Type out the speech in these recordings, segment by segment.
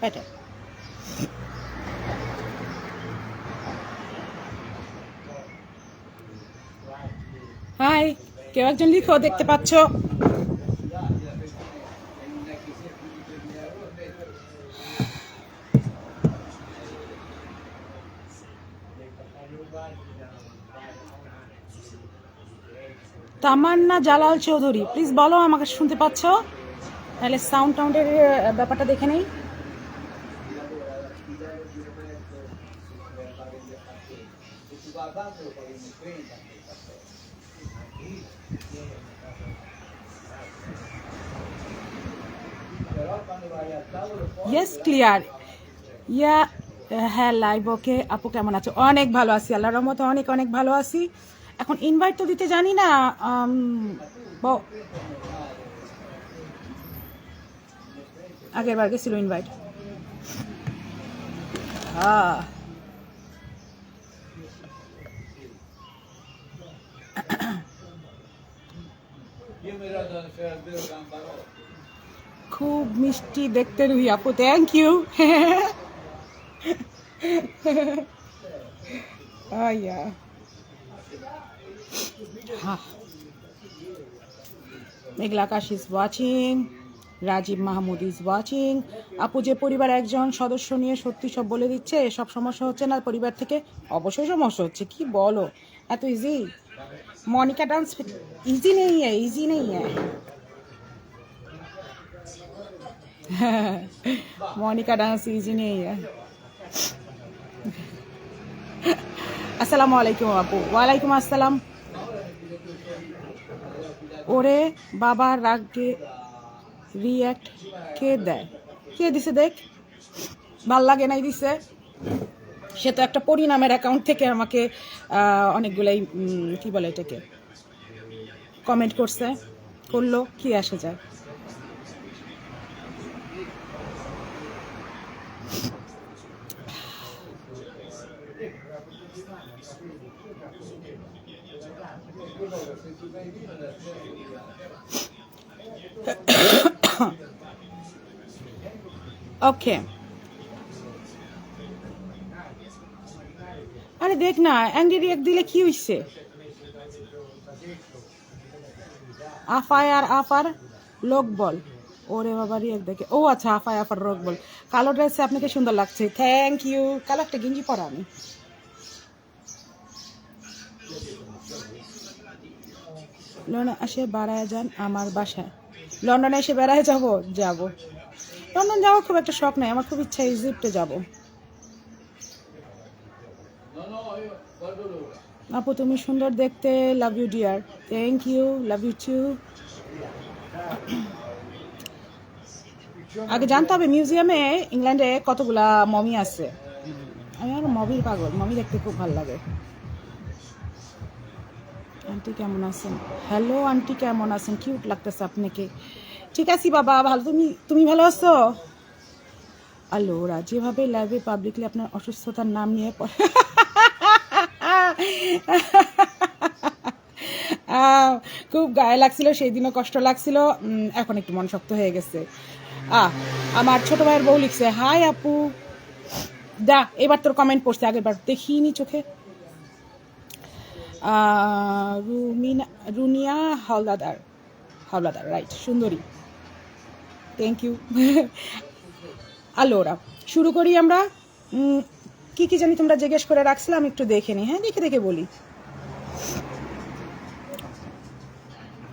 better. High, কেউ একজন লিখো, দেখতে পাচ্ছ? তামান্না জালাল চৌধুরী, প্লিজ বলো আমাকে শুনতে পাচ্ছ? তাহলে সাউন্ডের ব্যাপারটা দেখে নেই। Yes, clear. ইয়া, হ্যাঁ লাইভ ওকে। আপু কেমন আছো? অনেক ভালো আছি, আল্লাহর রহমতে অনেক অনেক ভালো আছি। এখন ইনভাইট তো দিতে জানি না। আগের বার গেছিল ইনভাইট। খুব মিষ্টি দেখতে রুহি আপু, thank you. Meghla Akash is watching, Rajib Mahmud is watching. আপু যে পরিবার একজন সদস্য নিয়ে সত্যি সব বলে দিচ্ছে, সব সমস্যা হচ্ছে না পরিবার থেকে? অবশ্যই সমস্যা হচ্ছে, কি বলো, এত ইজি? মনিকা ডান্স इजी नहीं है, इजी नहीं है। मोनिका डांस इजी नहीं है। अस्सलामु अलैकुम আপু। ওয়ালাইকুম আসসালাম। ওরে বাবা, রাগে রিয়াক্ট কে দেয়? কে দিছে দেখ, ভাল লাগে নাই দিছে। সে তো একটা পরিণামের অ্যাকাউন্ট থেকে আমাকে অনেকগুলাই কি বলে এটাকে কমেন্ট করলো, কি আসে যায়। ওকে, আরে দেখ না, অ্যাংরি রিয়াক্ট দিলে কি হইছে? আফার লোক বল। ওরে বাবা, রিয়াক্ট দেখে। ও আচ্ছা, আফার লোক বল। কালো ড্রেসে আপনাকে সুন্দর লাগছে, থ্যাংক ইউ। কালো একটা গেঞ্জি পরা আমি। লন্ডন এসে বেড়ায় যান আমার বাসায়। লন্ডনে এসে বেড়ায় যাবো। লন্ডন যাওয়ার খুব একটা শখ নাই আমার, খুব ইচ্ছা ইজিপ্টে যাব। আপু তুমি সুন্দর দেখতে, love you dear. Thank you, love you too. আগে জানতে হবে মিউজিয়ামে ইংল্যান্ডে কতগুলা মমি আছে। আমি আর মমির পাগল, মমি দেখতে খুব ভালো লাগে। আন্টি কেমন আছেন? হ্যালো আন্টি, কেমন আছেন? কিউট লাগতেছে আপনাকে। ঠিক আছি বাবা, ভালো। তুমি ভালো আছো? আলোরা যেভাবে লাইভে পাবলিকলি আপনার অসুস্থতার নাম নিয়ে খুব গায়ে লাগছিল, সেই দিনও কষ্ট লাগছিল, এখন একটু মন শক্ত হয়ে গেছে। আমার ছোট ভাইয়ের বউ লিখছে, হাই আপু। এবার তোর কমেন্ট পড়ছে, আগের বার দেখিনি চোখে। রুনিয়া হাওলাদার, রাইট, সুন্দরী, থ্যাংক ইউ। আলোরা শুরু করি আমরা। কি জানি তোমরা জিজ্ঞেস করে রাখছিলাম, একটু দেখে নি। হ্যাঁ, দেখে বলি।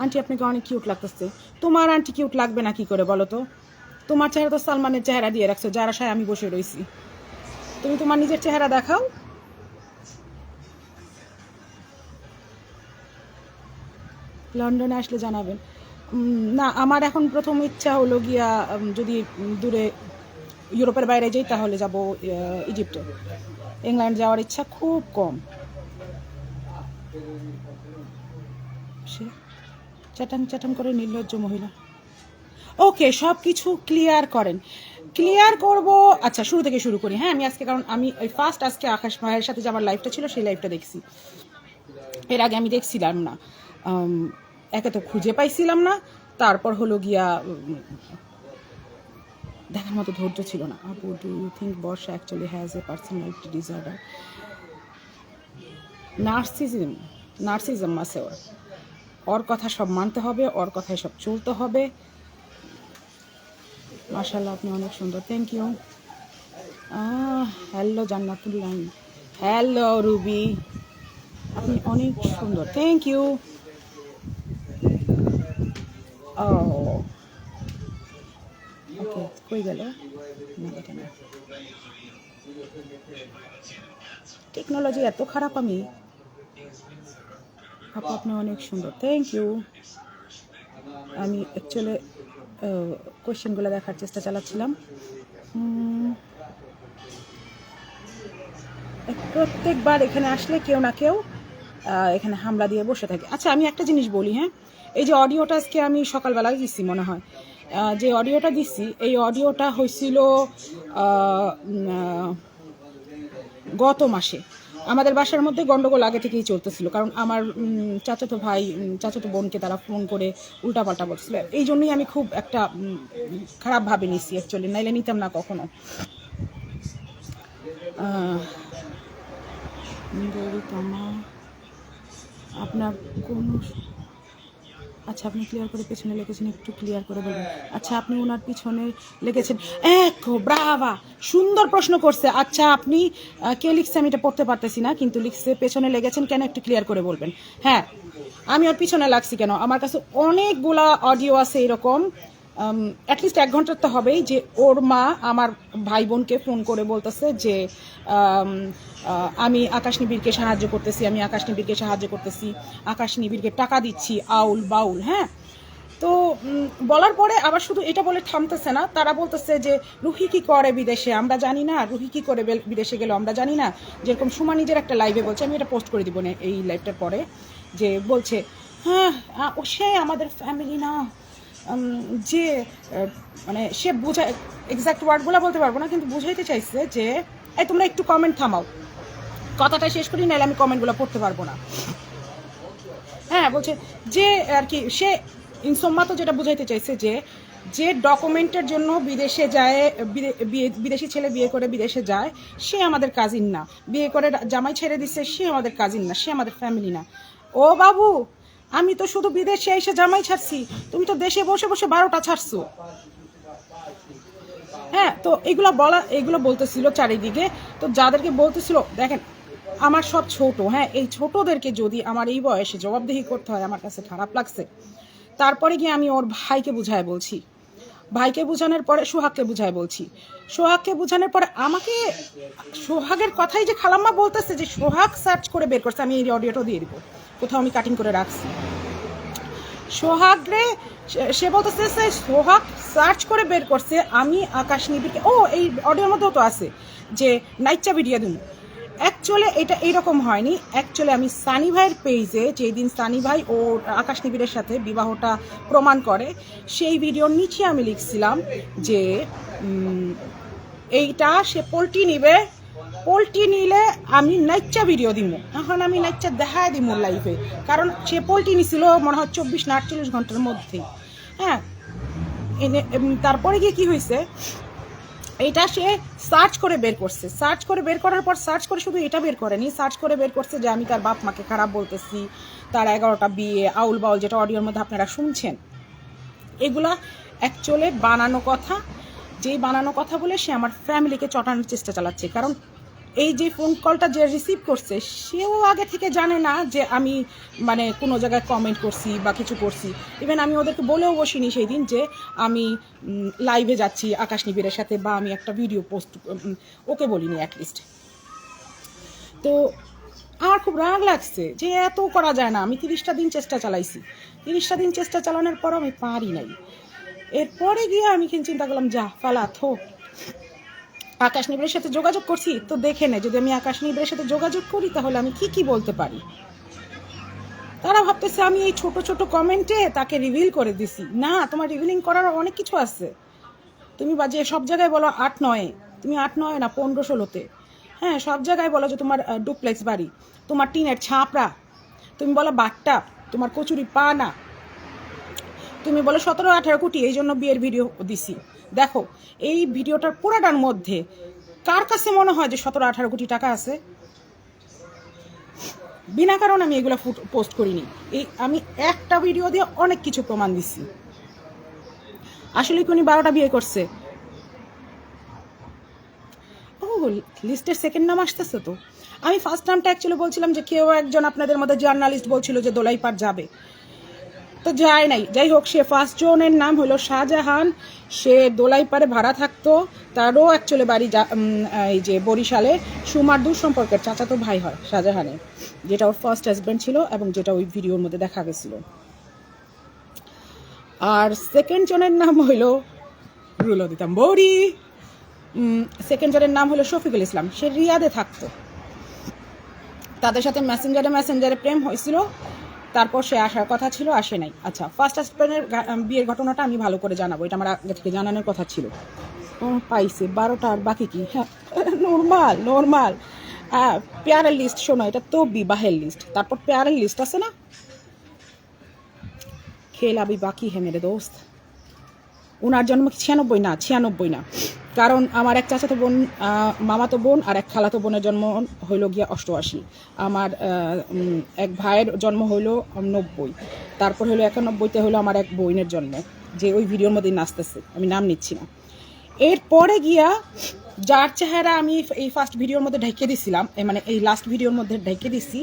আন্টি আপনাকে অনেক কিউট লাগতেছে। তোমার আন্টি কিউট লাগবে না কি করে বলো তো? তোমার চেহারা তো সালমানের চেহারা দিয়ে রাখছো, যার আশায় আমি বসে রয়েছি। তুমি তোমার নিজের চেহারা দেখাও। লন্ডনে আসলে জানাবেন। না, আমার এখন প্রথম ইচ্ছা হলো গিয়া, যদি দূরে ইউরোপের বাইরে যাই তাহলে যাব ইজিপ্টে। ইংল্যান্ড যাওয়ার ইচ্ছা খুব কম। সে চাটাং করে নির্লজ্জ মহিলা। ওকে, সব কিছু ক্লিয়ার করেন। ক্লিয়ার করব। আচ্ছা, শুরু থেকে শুরু করি। হ্যাঁ, আমি আজকে, কারণ আমি ফার্স্ট আজকে আকাশ ভাইয়ের সাথে যে আমার লাইফটা ছিল সেই লাইফটা দেখছি। এর আগে আমি দেখছিলাম না, একে তো খুঁজে পাইছিলাম না, তারপর হলো গিয়া দেখার মতো ধৈর্য ছিল না। আপু, do you think Barsha actually has a personality disorder? Narcissism আছে ওর কথা সব মানতে হবে, ওর কথায় সব চলতে হবে। মাশাআল্লাহ, আপনি অনেক সুন্দর, থ্যাংক ইউ। হ্যালো জান্নাতুল লাইন, হ্যালো রুবি, আপনি অনেক সুন্দর, থ্যাংক ইউ। ওকে, কই গেল? টেকনোলজি এত খারাপ। আপনি অনেক সুন্দর, থ্যাংক ইউ। আমি অ্যাকচুয়ালি কোয়েশ্চেনগুলো দেখার চেষ্টা চালাচ্ছিলাম। প্রত্যেকবার এখানে আসলে কেউ না কেউ এখানে হামলা দিয়ে বসে থাকে। আচ্ছা, আমি একটা জিনিস বলি, হ্যাঁ, এই যে অডিওটা আজকে আমি সকালবেলায় দিচ্ছি মনে হয়, যে অডিওটা দিচ্ছি, এই অডিওটা হয়েছিল গত মাসে। আমাদের বাসার মধ্যে গন্ডগোল আগে থেকেই চলতেছিল, কারণ আমার চাচাতো বোনকে তারা ফোন করে উল্টাপাল্টা বলছিল। এই জন্যই আমি খুব একটা খারাপভাবে নিছি অ্যাকচুয়ালি, নাইলে নিতাম না কখনো। আপনার কোন, আচ্ছা আপনি ক্লিয়ার করে পেছনে লিখেছেন, একটু ক্লিয়ার করে বলবেন। আচ্ছা, আপনি ওনার পিছনে লিখেছেন, ব্রাভা, সুন্দর প্রশ্ন করছে। আচ্ছা, আপনি কে লিখছে আমি এটা পড়তে পারতেছি না, কিন্তু লিখছে পেছনে লেগেছেন কেন, একটু ক্লিয়ার করে বলবেন। হ্যাঁ, আমি ওর পিছনে লাগছি কেন, আমার কাছে অনেকগুলা অডিও আছে এরকম, অ্যাটলিস্ট 1 ঘন্টার তো হবেই, যে ওর মা আমার ভাই বোনকে ফোন করে বলতেছে যে আমি আকাশ নিবিড়কে সাহায্য করতেছি, আকাশ নিবিড়কে টাকা দিচ্ছি, আউল বাউল। হ্যাঁ, তো বলার পরে আবার শুধু এটা বলে থামতেছে না, তারা বলতেছে যে রুহি কি করে বিদেশে আমরা জানি না, রুহি কি করে বিদেশে গেল আমরা জানি না। যেরকম সুমা নিজের একটা লাইভে বলছে, আমি এটা পোস্ট করে দিব না এই লাইভটার পরে, যে বলছে হ্যাঁ ও সে আমাদের ফ্যামিলি না, যে মানে সে বোঝায়, এক্সাক্ট ওয়ার্ডগুলো বলতে পারবো না, কিন্তু বুঝাইতে চাইছে যে এই তোমরা একটু কমেন্ট থামাও, কথাটা শেষ করি, নাহলে আমি কমেন্টগুলো পড়তে পারবো না। হ্যাঁ, বলছে যে আর কি, সে ইনসম্মা তো যেটা বুঝাইতে চাইছে যে ডকুমেন্টের জন্য বিদেশে যায়, বিদেশি ছেলে বিয়ে করে বিদেশে যায়, সে আমাদের কাজিন না, বিয়ে করে জামাই ছেড়ে দিচ্ছে, সে আমাদের কাজিন না, সে আমাদের ফ্যামিলি না। ও বাবু, আমি তো শুধু বিদেশে এসে জামাই ছাড়ছি, তুমি তো দেশে বসে বসে 12টা ছাড়ছো। হ্যাঁ, তো এগুলো বলতেছিল চারিদিকে। তো যাদেরকে বলতেছিল, দেখেন আমার সব ছোট, হ্যাঁ, এই ছোটদেরকে যদি আমার এই বয়সে জবাবদিহি করতে হয়, আমার কাছে খারাপ লাগছে। তারপরে গিয়ে আমি ওর ভাইকে বুঝায় বলছি, ভাইকে বোঝানোর পরে সোহাগকে বুঝায় বলছি, সোহাগকে বোঝানোর পরে আমাকে সোহাগের কথাই যে খালাম্মা বলতেছে যে সোহাগ সার্চ করে বের করছে, আমি এই অডিওটা দিয়ে দিব, কোথাও আমি কাটিং করে রাখছি। সোহাগ রে, সে বলতেছে সোহাগ সার্চ করে বের করছে আমি আকাশ নিবিড়কে, এই অডিওর মধ্যেও তো আছে যে নাইচা ভিডিও দিন। অ্যাকচুয়ালি এটা এইরকম হয়নি। অ্যাকচুয়ালি আমি সানি ভাইয়ের পেজে, যেদিন সানি ভাই ও আকাশ নিবিড়ের সাথে বিবাহটা প্রমাণ করে, সেই ভিডিওর নিচে আমি লিখছিলাম যে এইটা সে পোল্ট্রি নিবে, পোল্ট্রি নিলে আমি নাইচা ভিডিও দিব, এখন আমি নাইচা দেখায় দিব লাইফে, কারণ সে পোল্ট্রি নিছিল মনে হয় 24 না 48 ঘন্টার মধ্যেই। হ্যাঁ, তারপরে গিয়ে কি হয়েছে, এটা সে সার্চ করে বের করছে, সার্চ করে বের করার পর সার্চ করে শুধু এটা বের করেনি, সার্চ করে বের করছে যে আমি তার বাপ মাকে খারাপ বলতেছি, তার 11টা বিয়ে, আউল বাউল, যেটা অডিওর মধ্যে আপনারা শুনছেন, এগুলা অ্যাকচুয়ালি বানানো কথা। যেই বানানো কথা বলে সে আমার ফ্যামিলিকে চটানোর চেষ্টা চালাচ্ছে, কারণ এই যে ফোন কলটা যে রিসিভ করছে, সেও আগে থেকে জানে না যে আমি মানে কোনো জায়গায় কমেন্ট করছি বা কিছু করছি। ইভেন আমি ওদেরকে বলেও বসিনি সেই দিন যে আমি লাইভে যাচ্ছি আকাশ নিবিড়ের সাথে, বা আমি একটা ভিডিও পোস্ট, ওকে বলিনি অ্যাটলিস্ট। তো আমার খুব রাগ লাগছে যে এত করা যায় না। আমি 30টা দিন চেষ্টা চালাইছি, 30টা দিন চেষ্টা চালানোর পর আমি পারি নাই। এরপরে গিয়ে আমি কিন্তু চিন্তা করলাম, যা ফালা থো, আকাশ নিবিড়ের সাথে যোগাযোগ করছি তো দেখে নে, যদি আমি আকাশ নিবিড়ের সাথে যোগাযোগ করি তাহলে আমি কি বলতে পারি। তারা ভাবতেছে আমি এই ছোট ছোট কমেন্টে তাকে রিভিল করে দিছি। না, তোমার রিভিলিং করার অনেক কিছু আছে। তুমি বাজে সব জায়গায় বলো 8-9, তুমি 8-9 না 15-16তে, হ্যাঁ, সব জায়গায় বলো যে তোমার ডুপ্লেক্স বাড়ি, তোমার টিনের ছাপড়া, তুমি বলো বাট্টা, তোমার কচুরি পা না, তুমি বলো 17-18 কোটি, এই জন্য বিয়ের ভিডিও দিছি। দেখো এই ভিডিওটার পুরাটার মধ্যে কার কাছে মনে হয় যে 17-18 কোটি টাকা আছে? বিনা কারণে আমি এগুলো পোস্ট করিনি। আমি একটা ভিডিও দিয়ে অনেক কিছু প্রমাণ দিচ্ছি। আসলে কি উনি 12টা বিয়ে করছে? ও লিস্টের সেকেন্ড নাম আসতেছে তো। আমি ফার্স্ট নামটা অ্যাকচুয়ালি বলছিলাম যে কেউ একজন আপনাদের মধ্যে জার্নালিস্ট বলছিল যে দোলাইপাড় যাবে, তো যায় নাই। যাই হোক, সে ফার্স্ট জনের নাম হলো শাহজাহান। সে দোলাইপাড়ে ভাড়া থাকতো। তারও অ্যাকচুয়ালি বাড়ি এই যে বরিশালে। সুমার দূর সম্পর্কের চাচাতো ভাই হয় শাহজাহানের, যেটা ওর ফার্স্ট হাজব্যান্ড ছিল এবং যেটা ওই ভিডিওর মধ্যে দেখা গেছিল। আর সেকেন্ড জনের নাম হইলো রুলো দিতাম বৌরি। সেকেন্ড জনের নাম হলো শফিকুল ইসলাম। সে রিয়াদে থাকতো। তাদের সাথে মেসেঞ্জারে প্রেম হয়েছিল। তারপর সে আসার কথা ছিল, আসে নাই। আচ্ছা, ফার্স্ট হাজব্যান্ডের বিয়ের ঘটনাটা আমি ভালো করে জানাবো, এটা আমার আগে থেকে জানানোর কথা ছিল। পাইছে 12টা, আর বাকি কি? হ্যাঁ, নর্মাল। পেয়ারের লিস্ট শোনো, এটা তো বিবাহের লিস্ট। তারপর পেয়ারের লিস্ট আছে না, খেল আবি বাকি হে মেরে দোস্ত। ওনার জন্ম 96 না, কারণ আমার এক চাচাতো বোন, মামাতো বোন আর এক খালাতো বোনের জন্ম হইল গিয়া 88। আমার এক ভাইয়ের জন্ম হইল 90। তারপর হইলো 91-তে হইলো আমার এক বোনের জন্ম, যে ওই ভিডিওর মধ্যে নাচতেছে, আমি নাম নিচ্ছি না। এরপরে গিয়া যার চেহারা আমি এই ফার্স্ট ভিডিওর মধ্যে ঢেকে দিছিলাম, মানে এই লাস্ট ভিডিওর মধ্যে ঢেকে দিছি,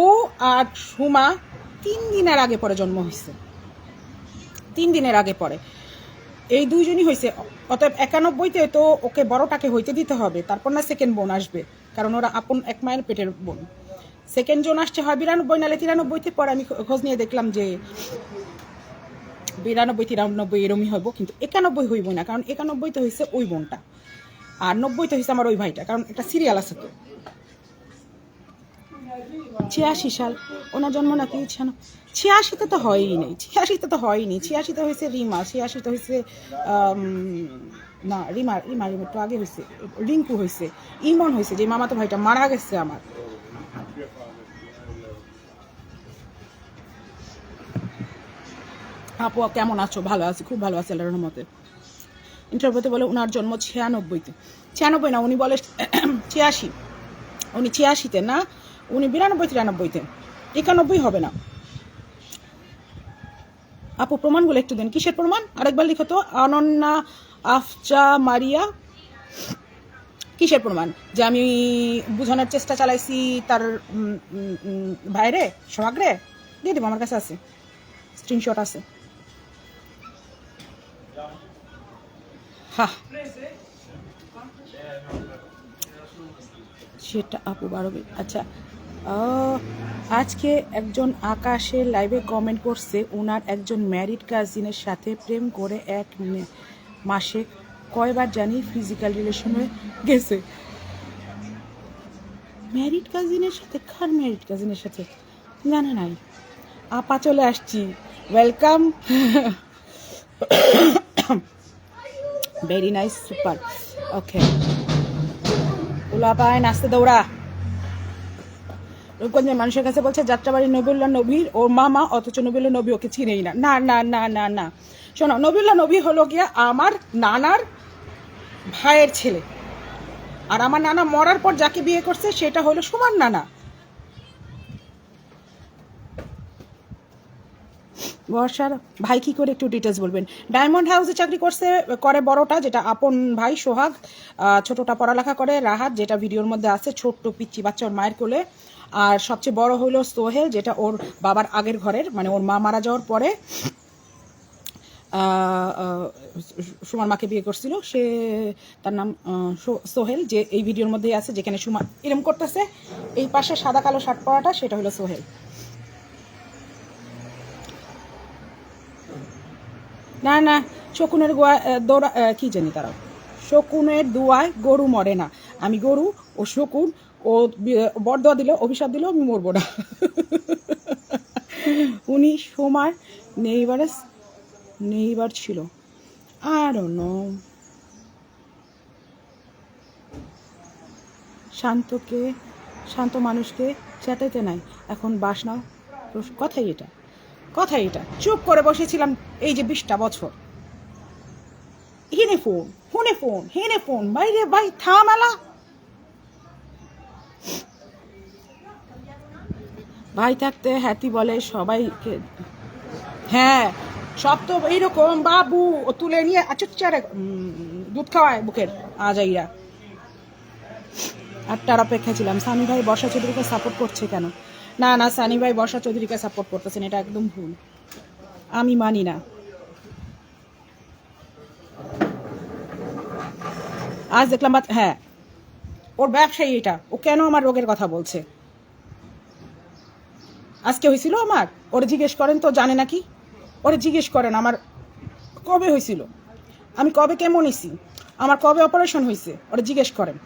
ও আর সুমা 3 দিনের আগে পরে জন্ম হয়েছে। 3 দিনের আগে পরে এই দুইজনই হয়েছে। অতএব 91-তে তো ওকে বড়টাকে হইতে দিতে হবে, তারপর না সেকেন্ড বোন আসবে, কারণ ওরা আপন এক মায়ের পেটের বোন। সেকেন্ড জন আসছে হয় 92 নাহলে 93-তে। পরে আমি খোঁজ নিয়ে দেখলাম যে 92-93 এরমই হইব, কিন্তু 91 হইব না, কারণ 91-তে হয়েছে ওই বোনটা, আর 90-তে হয়েছে আমার ওই ভাইটা, কারণ একটা সিরিয়াল আছে তো। 86 সাল ওনার জন্ম নাকি? 86-তে তো হয়ই নেই। 86-তে হয়েছে রিমা। 86-তে হয়েছে না, রিমা একটু আগে হয়েছে। রিঙ্কু হয়েছে, ইমন হয়েছে, যে মামাতো ভাইটা মারা গেছে আমার। আপু কেমন আছো? ভালো আছি, খুব ভালো আছি আল্লাহর রহমতে। ইন্টারভিউতে বলে ওনার জন্ম 96-তে। 96 না, উনি বলে 86। উনি 86-তে না, উনি 92-93-তে। 91 হবে না। আপু প্রমাণগুলো একটু দেন। কিসের প্রমাণ? আরেকবার লিখো তো। অনন্যা আফজা মারিয়া, কিসের প্রমাণ? যে আমি বুঝানোর চেষ্টা চালাইছি তার ভাইরে, সোহাগরে? দিয়ে দেবো, আমার কাছে আছে, স্ক্রিনশট আছে। হ্যাঁ, সেটা আপু 12। আচ্ছা, আজকে একজন আকাশের লাইভে কমেন্ট করছে ওনার একজন ম্যারিড কাজিনের সাথে প্রেম করে 1 মাসে কয়বার জানি ফিজিক্যাল রিলেশনে গেছে। ম্যারিড কাজিনের সাথে? কার ম্যারিড কাজিনের সাথে? জানা নাই। আপা চলে আসছি, welcome. Very nice, super. Okay, ওলা পায় নাচতে দৌড়া। রূপগঞ্জের মানুষের কাছে বলছে যাত্রাবাড়ি নবীউল্লাহ নবীর ওর মামা, অথচ নবীউল্লাহ নবী ওকে চিনেই না। না না না না না, শোনো, নবীউল্লাহ নবী হলো গিয়া আমার নানার ভাইয়ের ছেলে, আর আমার নানা মরার পর যাকে বিয়ে করছে সেটা হলো সুমার নানা। বর্ষার ভাই কি করে, একটু ডিটেলস বলবেন। ডায়মন্ড হাউসে চাকরি করে বড়টা, যেটা আপন ভাই সোহাগ। ছোটটা পড়ালেখা করে রাহাত, যেটা ভিডিওর মধ্যে আছে, ছোট্ট পিচ্চি বাচ্চা ওর মায়ের কোলে। আর সবচেয়ে বড় হইলো সোহেল, যেটা ওর বাবার আগের ঘরের, মানে ওর মা মারা যাওয়ার পরে সুমার মাকে বিয়ে করছিল, সে তার নাম সোহেল, যে এই ভিডিওর মধ্যেই আছে, যেখানে সুমা এরম করতেছে, এই পাশে সাদা কালো শার্ট পরাটা, সেটা হলো সোহেল। না না, শকুনের দৌড়া কি জানি তারা, শকুনের দুয়ায় গরু মরে না। আমি গরু, ও শকুন। ও বরদোয়া দিল, অভিশাপ দিল, আমি মরবো না। উনি সোমার নেইবার ছিল। আর শান্ত মানুষকে চেতাইতে নাই, এখন বাস নাও। কথাই এটা চুপ করে বসেছিলাম এই যে 20টা বছর। হিনে ফোন হুনে ফোন হেনে ফোন, বাইরে ভাই থামেলা ভাই থাকতে হ্যাতি বলে সবাইকে। হ্যাঁ, সব তো এইরকম বাবু ও তুলে নিয়ে আচুচ্চারে দুধ খাওয়ায় বুকের আজাইরা। 8টার অপেক্ষা ছিলাম। সানি ভাই বর্ষা চৌধুরীকে সাপোর্ট করছে কেন? না না, সানি ভাই বর্ষা চৌধুরীকে সাপোর্ট করতেছেন, এটা একদম ভুল, আমি মানি না। আজ দেখলাম হ্যাঁ, ওর ব্যবসায়ী এটা, ও কেন আমার রোগের কথা বলছে? আজকে হয়েছিল আমার, ওরে জিজ্ঞেস করেন তো, জানে নাকি? ওরে জিজ্ঞেস করেন আমার কবে হয়েছিল, আমি কবে কেমন হয়েছি, আমার কবে অপারেশন হয়েছে, ওরে জিজ্ঞেস করেন।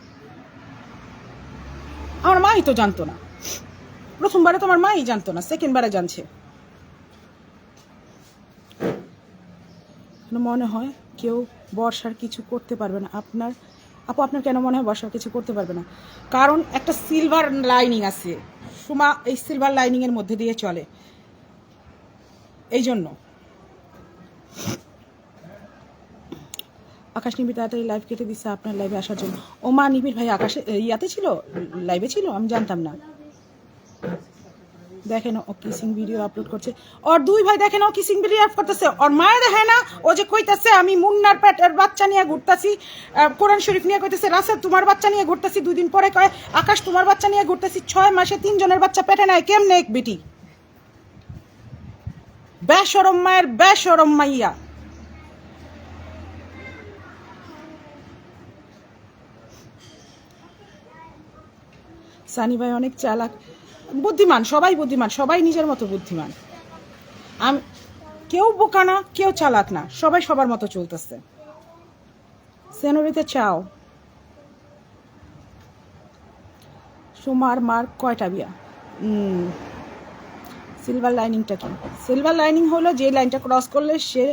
আমার মাই তো জানতো না, প্রথমবারে তো আমার মাই জানতো না, সেকেন্ডবারে জানছে। মনে হয় কেউ বর্ষার কিছু করতে পারবে না। আপনার আপু, আপনার কেন মনে হয় বর্ষার কিছু করতে পারবে না? কারণ একটা সিলভার লাইনিং আছে, সুমা এই সিলভার লাইনিং এর মধ্যে দিয়ে চলে, এই জন্য। আকাশ নিবিড় তাড়াতাড়ি লাইভ কেটে দিচ্ছে আপনার লাইভে আসার জন্য। ও মা, নিবিড় ভাই আকাশে ইয়াতে ছিল, লাইভে ছিল, আমি জানতাম না। দেখেন ও কিসিং ভিডিও আপলোড করছে, ওর দুই ভাই দেখেন ও কিসিং ভিডিও আপলোড করতেছে, ওর মায়ের দেখে না ও যে কইতাছে আমি মুন্নার পেটের বাচ্চা নিয়ে ঘুরতাছি, কোরআন শরীফ নিয়ে কইতেছে রাসেল তোমার বাচ্চা নিয়ে ঘুরতাছি, 2 দিন পরে কয় আকাশ তোমার বাচ্চা নিয়ে ঘুরতাছি, 6 মাসে 3 জনের বাচ্চা পেটে নেয় কেমনে এক বেটি? বেশরম মায়ের বেশরম মাইয়া। সানি ভাই অনেক চালাক, বুদ্ধিমান, সবাই বুদ্ধিমান, সবাই নিজের মতো বুদ্ধিমান। আমি কেউ বোকা না, কেউ চালাক না, সবাই সবার মতো চলতেছে। সেনোরিতে চাও সুমার মার কয়টা বিয়া? সিলভার লাইনিংটা কি? সিলভার লাইনিং হলো যে লাইনটা ক্রস করলে সে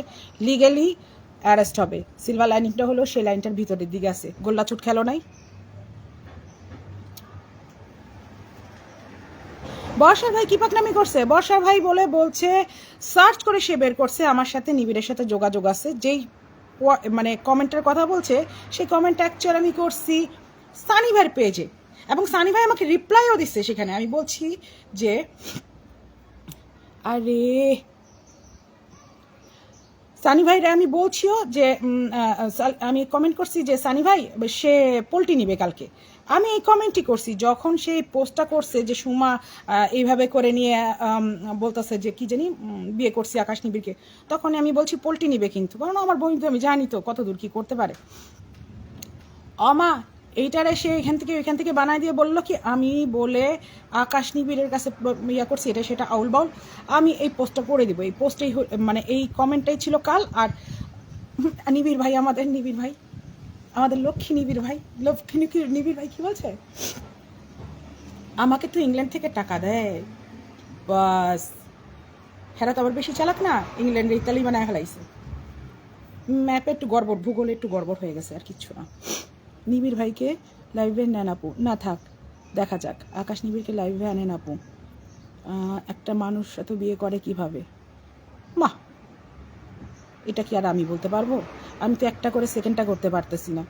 লিগালি অ্যারেস্ট হবে। সিলভার লাইনিংটা হলো সেই লাইনটার ভিতরের দিকে আছে। গোল্লা ছুট খেলো নাই? বর্ষার ভাই কি পাকনামি করছে? বর্ষার ভাই বলছে সার্চ করে সে বের করছে আমার সাথে নিবিড়ের সাথে যোগাযোগ আছে, যেই মানে কমেন্টের কথা বলছে সেই কমেন্ট অ্যাকচুয়াল আমি করছি সানি ভাইয়ের পেজে, এবং সানি ভাই আমাকে রিপ্লাইও দিচ্ছে সেখানে। আমি বলছি যে আরে সানি ভাইরা আমি বলছিও যে আমি কমেন্ট করছি যে সানি ভাই সে পোল্ট্রি নিবে কালকে। আমি এই কমেন্টই করছি যখন সেই পোস্টটা করছে যে সুমা এইভাবে করে নিয়ে বলতেছে যে কি জানি বিয়ে করছি আকাশ নিবিড়কে, তখন আমি বলছি পোল্ট্রি নিবে, কিন্তু কারণ আমার বন্ধু আমি জানি তো কত দূর কি করতে পারে। অমা এইটারে সে এখান থেকে বানাই দিয়ে বললো কি আমি বলে আকাশ নিবিড়ের কাছে ইয়া করছি, এটা সেটা আউল বাউল। আমি এই পোস্টটা করে দিব, এই পোস্টেই মানে এই কমেন্টটাই ছিল কাল। আর নিবিড় ভাই, আমাদের নিবিড় ভাই, আমাদের লক্ষ্মী নিবিড় ভাই, লক্ষ্মী নিবিড় ভাই কি বলছে, আমাকে তো ইংল্যান্ড থেকে টাকা দেয় বাস। হেরা তো আবার বেশি চালাক না, ইংল্যান্ডে ইতালি বানায় ফেলাইছে। ম্যাপে একটু গড়বড়, ভূগোলে একটু গড়বড় হয়ে গেছে, আর কিচ্ছু না। নিবিড় ভাইকে লাইভে নেন আপু, না থাক দেখা যাক। আকাশ নিবিড়কে লাইভে আনেন আপু। একটা মানুষ এত বিয়ে করে কিভাবে? মা এটা কি আর আমি বলতে পারবো? আমি তো একটা করে সেকেন্ডটা করতে পারতেছি না।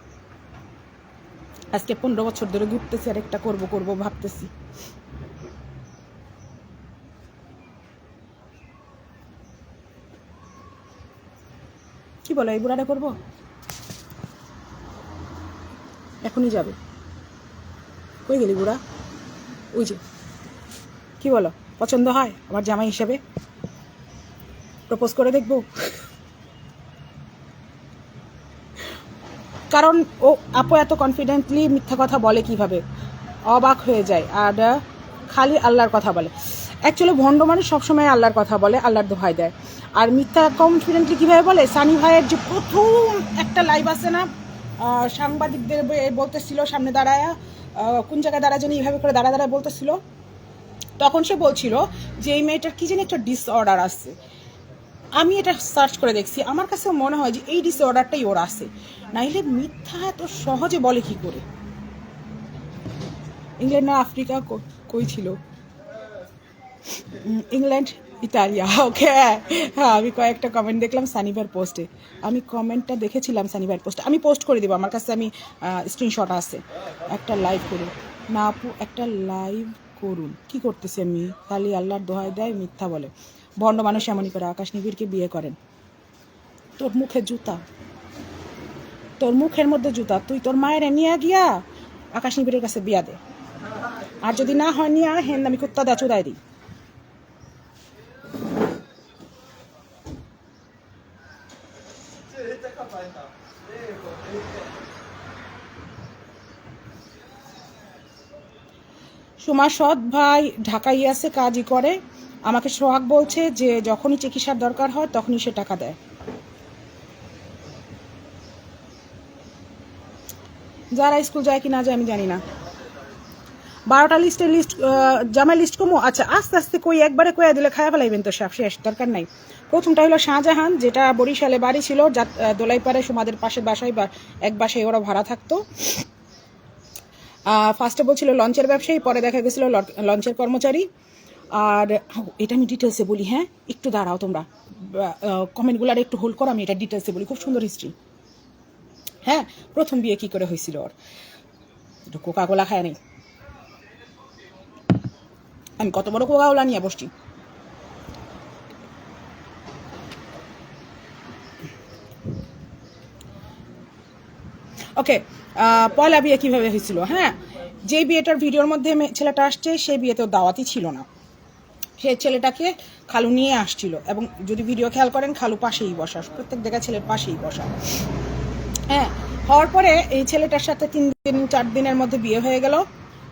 আজকে 15 বছর ধরে ঘুরতেছি আর একটা করবো ভাবতেছি। কি বলো, এই বুড়াটা করবো? এখনই যাবে। কই গেলি বুড়া? ওই যে, কি বলো, পছন্দ হয় আমার জামাই হিসেবে? প্রপোজ করে দেখবো? কারণ ও আপু এত কনফিডেন্টলি মিথ্যা কথা বলে কিভাবে, অবাক হয়ে যায়। আর খালি আল্লাহর কথা বলে। অ্যাকচুয়ালি ভণ্ড মানুষ সবসময় আল্লাহর কথা বলে, আল্লাহর দোহাই দেয়। আর মিথ্যা কনফিডেন্টলি কীভাবে বলে, সানি ভাইয়ের যে প্রথম একটা লাইভ আছে না, সাংবাদিকদের বলতেছিল সামনে দাঁড়ায়, কোন জায়গায় দাঁড়া জানি এইভাবে করে দাঁড়ায় বলতেছিল, তখন সে বলছিল যে এই মেয়েটার কী জানি একটা ডিসঅর্ডার আছে। আমি এটা সার্চ করে দেখছি, আমার কাছে মনে হয় যে এই ডিসঅর্ডারটাই ওর আছে, নাইলে মিথ্যা এত সহজে বলে কি করে? ইংল্যান্ড না আফ্রিকা কই ছিল? ইংল্যান্ড ইতালিয়া, ওকে। হ্যাঁ, আমি কয়েকটা কমেন্ট দেখলাম সানিভার পোস্টে। আমি কমেন্টটা দেখেছিলাম সানিভার পোস্টে। আমি পোস্ট করে দেবো, আমার কাছে আমি স্ক্রিনশট আছে। একটা লাইভ করুন না আপু, একটা লাইভ করুন। কি করতেছি আমি? খালি আল্লাহর দোহাই দেয়, মিথ্যা বলে। ভণ্ড মানুষ এমনই করে। আকাশ নিবিড়কে বিয়ে করেন। তোর মুখে জুতা, তোর মুখের মধ্যে জুতা। তুই তোর মায়ের নিয়ে গিয়া আকাশ নিবিড়ের কাছে বিয়া দে, আর যদি না হয় নিয়ে হেন আমি কুত্তা দা চুদাই দিই। সুমা সৎ ভাই ঢাকায় আছে, কাজই করে। আমাকে সোহাগ বলছে যে যখনই চিকিৎসার দরকার হয় তখনই সে টাকা দেয়। যারা স্কুল যায় কি না যায় আমি জানি না। 12টা লিস্টের লিস্ট জামাই লিস্ট কমো। আচ্ছা, আস্তে আস্তে কই একবারে কইয়া দিলে খায়া ফেলাইবেন তো, সব শেষ, দরকার নাই। প্রথমটা হলো শাহজাহান, যেটা বরিশালে বাড়ি ছিল, দোলাইপাড়ায় সুমাদের পাশের বাসায় বা এক বাসায় ওরা ভাড়া থাকতো। ফার্স্টে বলছিল লঞ্চের ব্যবসায়ী, পরে দেখা গেছিল লঞ্চের কর্মচারী। আর এটা আমি ডিটেলসে বলি, হ্যাঁ একটু দাঁড়াও তোমরা, কমেন্টগুলার একটু হোল্ড করো, আমি এটা ডিটেলসে বলি, খুব সুন্দর হিস্ট্রি। হ্যাঁ, প্রথম বিয়ে কি করে হয়েছিল ওর, একটু কোকা কোলা খায় নেই, আমি কত বড় কোকা কোলা নিয়ে বসছি। ওকে, পয়লা বিয়ে কিভাবে হয়েছিল? হ্যাঁ, যে বিয়েটার ভিডিওর মধ্যে ছেলেটা আসছে সেই বিয়েতে দাওয়াতই ছিল না। সে ছেলেটাকে খালু নিয়ে আসছিল, এবং যদি ভিডিও খেয়াল করেন খালু পাশেই বসা, প্রত্যেক জায়গায় ছেলের পাশেই বসা। হ্যাঁ, হওয়ার পরে এই ছেলেটার সাথে 3 দিন 4 দিনের মধ্যে বিয়ে হয়ে গেল।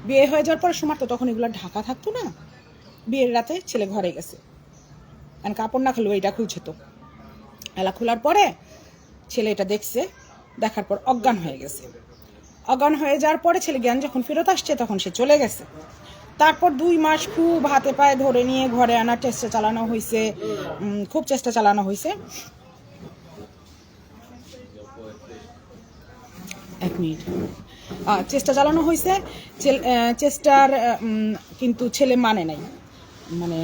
বিয়ে হয়ে যাওয়ার পরে সুমার তো তখন এগুলো ঢাকা থাকতো না। বিয়ের রাতে ছেলে ঘরে গেছে, কারণ কাপড় না খুলবে, এটা খুলছে তো। এলা খোলার পরে ছেলে এটা দেখছে, দেখার পর অজ্ঞান হয়ে গেছে। অজ্ঞান হয়ে যাওয়ার পরে ছেলে জ্ঞান যখন ফেরত আসছে তখন সে চলে গেছে। তারপর 2 মাস খুব হাতে পায়ে ধরে নিয়ে ঘরে আনার চেষ্টা চালানো হয়েছে, খুব চেষ্টা চালানো হয়েছে। 1 মিনিট। চেষ্টা চালানো হয়েছে, চেষ্টার কিন্তু ছেলে মানে নাই, মানে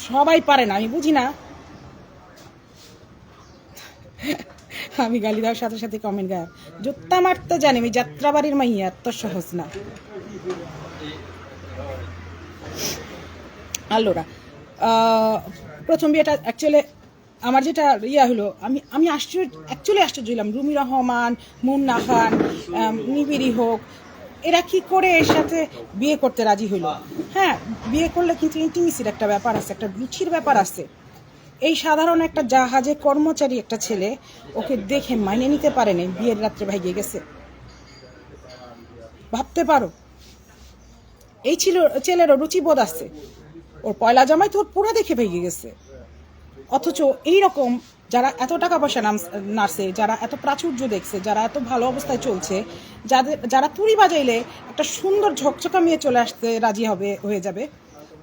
সবাই পারে না, আমি বুঝি না। আমি গালি দেওয়ার সাথে সাথে কমেন্ট গায়ে, জুত্তা মারতে জানি আমি, যাত্রাবাড়ির মাইয়া, এত সহজ না। আল্লোরা, প্রথম বিয়েটা অ্যাকচুয়ালি আমার যেটা হলো, আমি আশ্চর্য হলাম। রুমি রহমান, মুন্না খান, নিবিড়ি হোক, এরা কি করে এর সাথে বিয়ে করতে রাজি হইল? হ্যাঁ, বিয়ে করলে কিন্তু ইন্টিমেসির একটা ব্যাপার আছে, একটা রুচির ব্যাপার আছে। এই সাধারণ একটা জাহাজে কর্মচারী একটা ছেলে ওকে দেখে মাইনে নিতে পারেনি, বিয়ের রাত্রে ভাইগে গেছে। ভাবতে পারো, এই ছেলেরও রুচিবোধ আছে। ওর পয়লা জামাই তো ওর পুরো দেখে ভেঙে গেছে। অথচ এইরকম যারা এত টাকা পয়সা নাড়ছে, যারা এত প্রাচুর্য দেখছে, যারা এত ভালো অবস্থায় চলছে, যারা তুড়ি বাজাইলে একটা সুন্দর ঝকঝকা মেয়ে চলে আসতে রাজি হয়ে যাবে,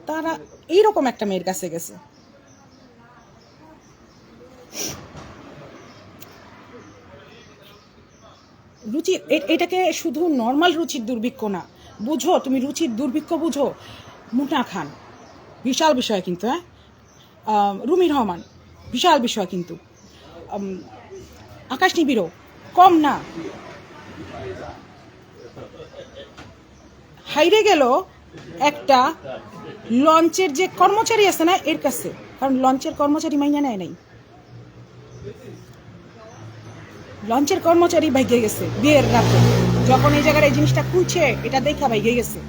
তারা এইরকম একটা মেয়ের কাছে গেছে। রুচি, এটাকে শুধু নর্মাল রুচির দুর্ভিক্ষ না, বুঝো তুমি, রুচির দুর্ভিক্ষ বুঝো। মুন্না খান বিশাল বিষয় কিন্তু, হ্যাঁ, রুমি রহমান বিশাল বিষয় কিন্তু, আকাশ নিবিড়ও কম না। হাইরে গেল একটা লঞ্চের যে কর্মচারী আছে না এর কাছে, কারণ লঞ্চের কর্মচারী মাইনা নেয় নাই। লঞ্চের কর্মচারী ভাইগে গেছে বিয়ের রাতে, যখন এই জায়গায় এই জিনিসটা খুলছে এটা দেখা ভাইগে গেছে।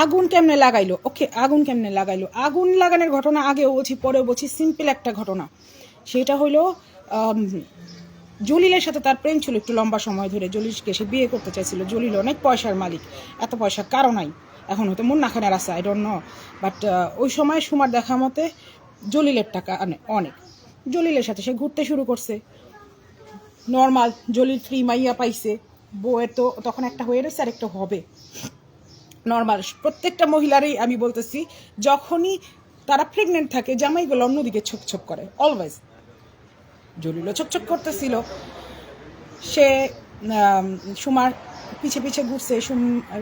আগুন কেমনে লাগাইলো? ওকে, আগুন কেমনে লাগাইলো? আগুন লাগানোর ঘটনা আগেও বলছি, পরেও বলছি, সিম্পল একটা ঘটনা। সেটা হলো জলিলের সাথে তার প্রেম ছিল একটু লম্বা সময় ধরে। জলিলকে সে বিয়ে করতে চাইছিল। জলিল অনেক পয়সার মালিক, এত পয়সা কারো নাই। এখন হয়তো মুন্না খানের আছে, আই ডোন্ট নো, বাট ওই সময় সুমার দেখা মতে জলিলের টাকা অনেক। জলিলের সাথে সে ঘুরতে শুরু করছে, নর্মাল। জলিল ফ্রি মাইয়া পাইছে, বউয়ের তো তখন একটা হয়ে রয়েছে আর একটা হবে, নর্মাল। প্রত্যেকটা মহিলারই আমি বলতেছি, যখনই তারা প্রেগনেন্ট থাকে জামাইগুলো অন্যদিকে ছোপ করে, অলওয়েজ। জলিলও ছোপ করতেছিল। সে সুমার পিছে পিছে ঘুরছে,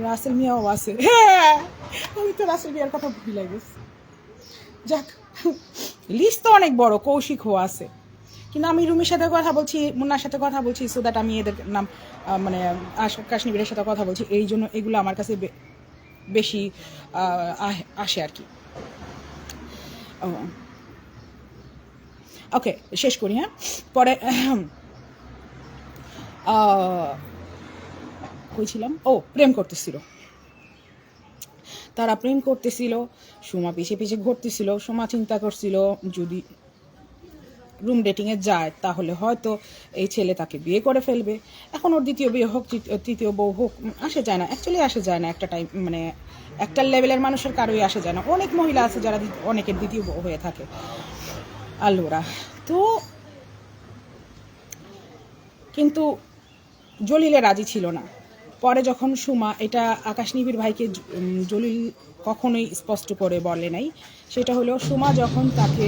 রাসেল মিয়াও আছে। হ্যাঁ, আমি তো রাসেল মিয়ার কথা ভুলে গেছি। যাক, লিস্ট তো অনেক বড়, কৌশিকও আছে, কিন্তু আমি রুমির সাথে কথা বলছি, মুন্নার সাথে কথা বলছি, সো দ্যাট আমি এদের নাম মানে আকাশ নিবিড়ের সাথে কথা বলছি, এই জন্য এগুলো আমার কাছে বেশি আসে আর কি। ওকে, শেষ করি। হ্যাঁ, পরে কইছিলাম, প্রেম করতেছিল, তারা প্রেম করতেছিল, সোমা পিছিয়ে পিছিয়ে ঘুরতেছিল। সোমা চিন্তা করছিল যদি রুম ডেটিংয়ে যায় তাহলে হয়তো এই ছেলে তাকে বিয়ে করে ফেলবে। এখন ওর দ্বিতীয় বিয়ে হোক, তৃতীয় বউ হোক, আসে যায় না, অ্যাকচুয়ালি আসে যায় না। একটা টাইম মানে একটা লেভেলের মানুষের কারোই আসে যায় না। অনেক মহিলা আছে যারা অনেকের দ্বিতীয় বউ হয়ে থাকে। আল্লোরা তো, কিন্তু জলিলে রাজি ছিল না। পরে যখন সুমা, এটা আকাশ নিবিড় ভাইকে জলিল কখনোই স্পষ্ট করে বলে নাই, সেটা হলো সুমা যখন তাকে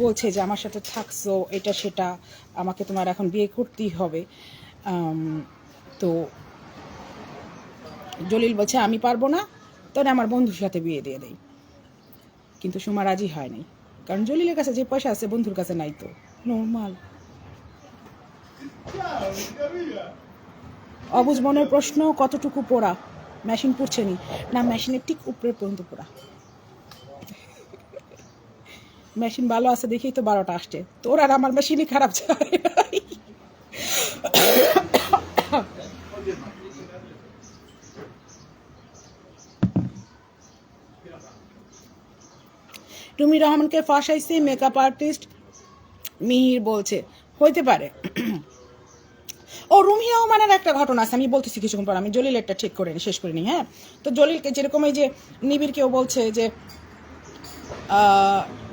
বলছে যে আমার সাথে থাকছো, এটা সেটা, আমাকে তোমার এখন বিয়ে করতেই হবে, তো জলিল বলছে আমি পারবো না, তবে আমার বন্ধুর সাথে বিয়ে দিয়ে দেয়। কিন্তু সুমা রাজি হয় নাই, কারণ জলিলের কাছে যে পয়সা আছে বন্ধুর কাছে নাই, তো নর্মাল। অবুঝ মনের প্রশ্ন, কতটুকু পোড়া? মেশিন পুড়ছে নি না, মেশিনের ঠিক উপরে পর্যন্ত পোড়া। মেশিন ভালো আছে দেখেই তো 12টা আসছে, তোর আর আমার মেশিনই খারাপ যায়। রুমি রহমানকে ফাঁসাইছে মেকআপ আর্টিস্ট মিহির বলছে, হইতে পারে। রুমি রহমানের একটা ঘটনা আছে, আমি বলতেছি কিছুক্ষণ পর, আমি জলিলেরটা ঠিক করে শেষ করিনি। হ্যাঁ, তো জলিলকে যেরকম এই যে নিবিড়কেও বলছে যে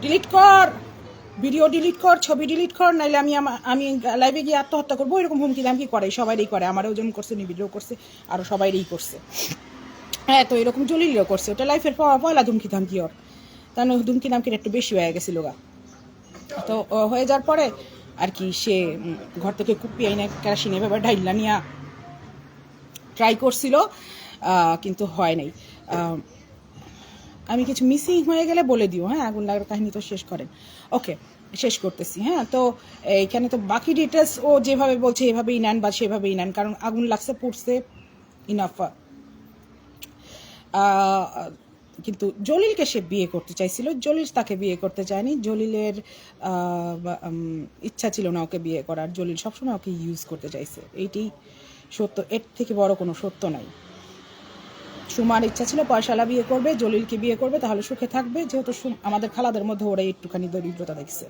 ডিলিট কর, ভিডিও ডিলিট কর, ছবি ডিলিট কর, নাইলে আমি লাইভে গিয়ে আত্মহত্যা করবো, এরকম হুমকি দামকি করে, সবাইই করে, আমারও যেমন করছে, নিবিড়ও করছে, আরও সবাইই করছে। হ্যাঁ, তো এরকম জলিলও করছে, ওটা লাইফের পয়লা ধুমকি ধামকি, ওর তার ধুমকি দামকির একটু বেশি হয়ে গেছিল গা। তো হয়ে যাওয়ার পরে আর কি, সে ঘর থেকে কুপি আইনে কেরাসিন এভাবে ঢাইলা নিয়ে ট্রাই করছিল, কিন্তু হয় নাই। আমি কিছু মিসিং হয়ে গেলে বলে দিও। হ্যাঁ, আগুন লাগার কাহিনী তো শেষ করেন। ওকে, শেষ করতেছি। হ্যাঁ, তো এখানে তো বাকি ডিটেলস ও যেভাবে বলছে এভাবেই নেন বা সেভাবেই নেন, কারণ আগুন লাগছে, পুড়ছে, ইনাফ। কিন্তু জলিলকে সে বিয়ে করতে চাইছিল, জলিল তাকে বিয়ে করতে চায়নি। জলিলের ইচ্ছা ছিল না ওকে বিয়ে করার, জলিল সবসময় ওকে ইউজ করতে চাইছে, এইটাই সত্য, এর থেকে বড় কোনো সত্য নাই। সুমার ইচ্ছা ছিল পয়সালা বিয়ে করবে, জলিলকে বিয়ে করবে, তাহলে সুখে থাকবে, যেহেতু আমাদের খালাদের মধ্যে ওরা একটুখানি দরিদ্রতা দেখছে,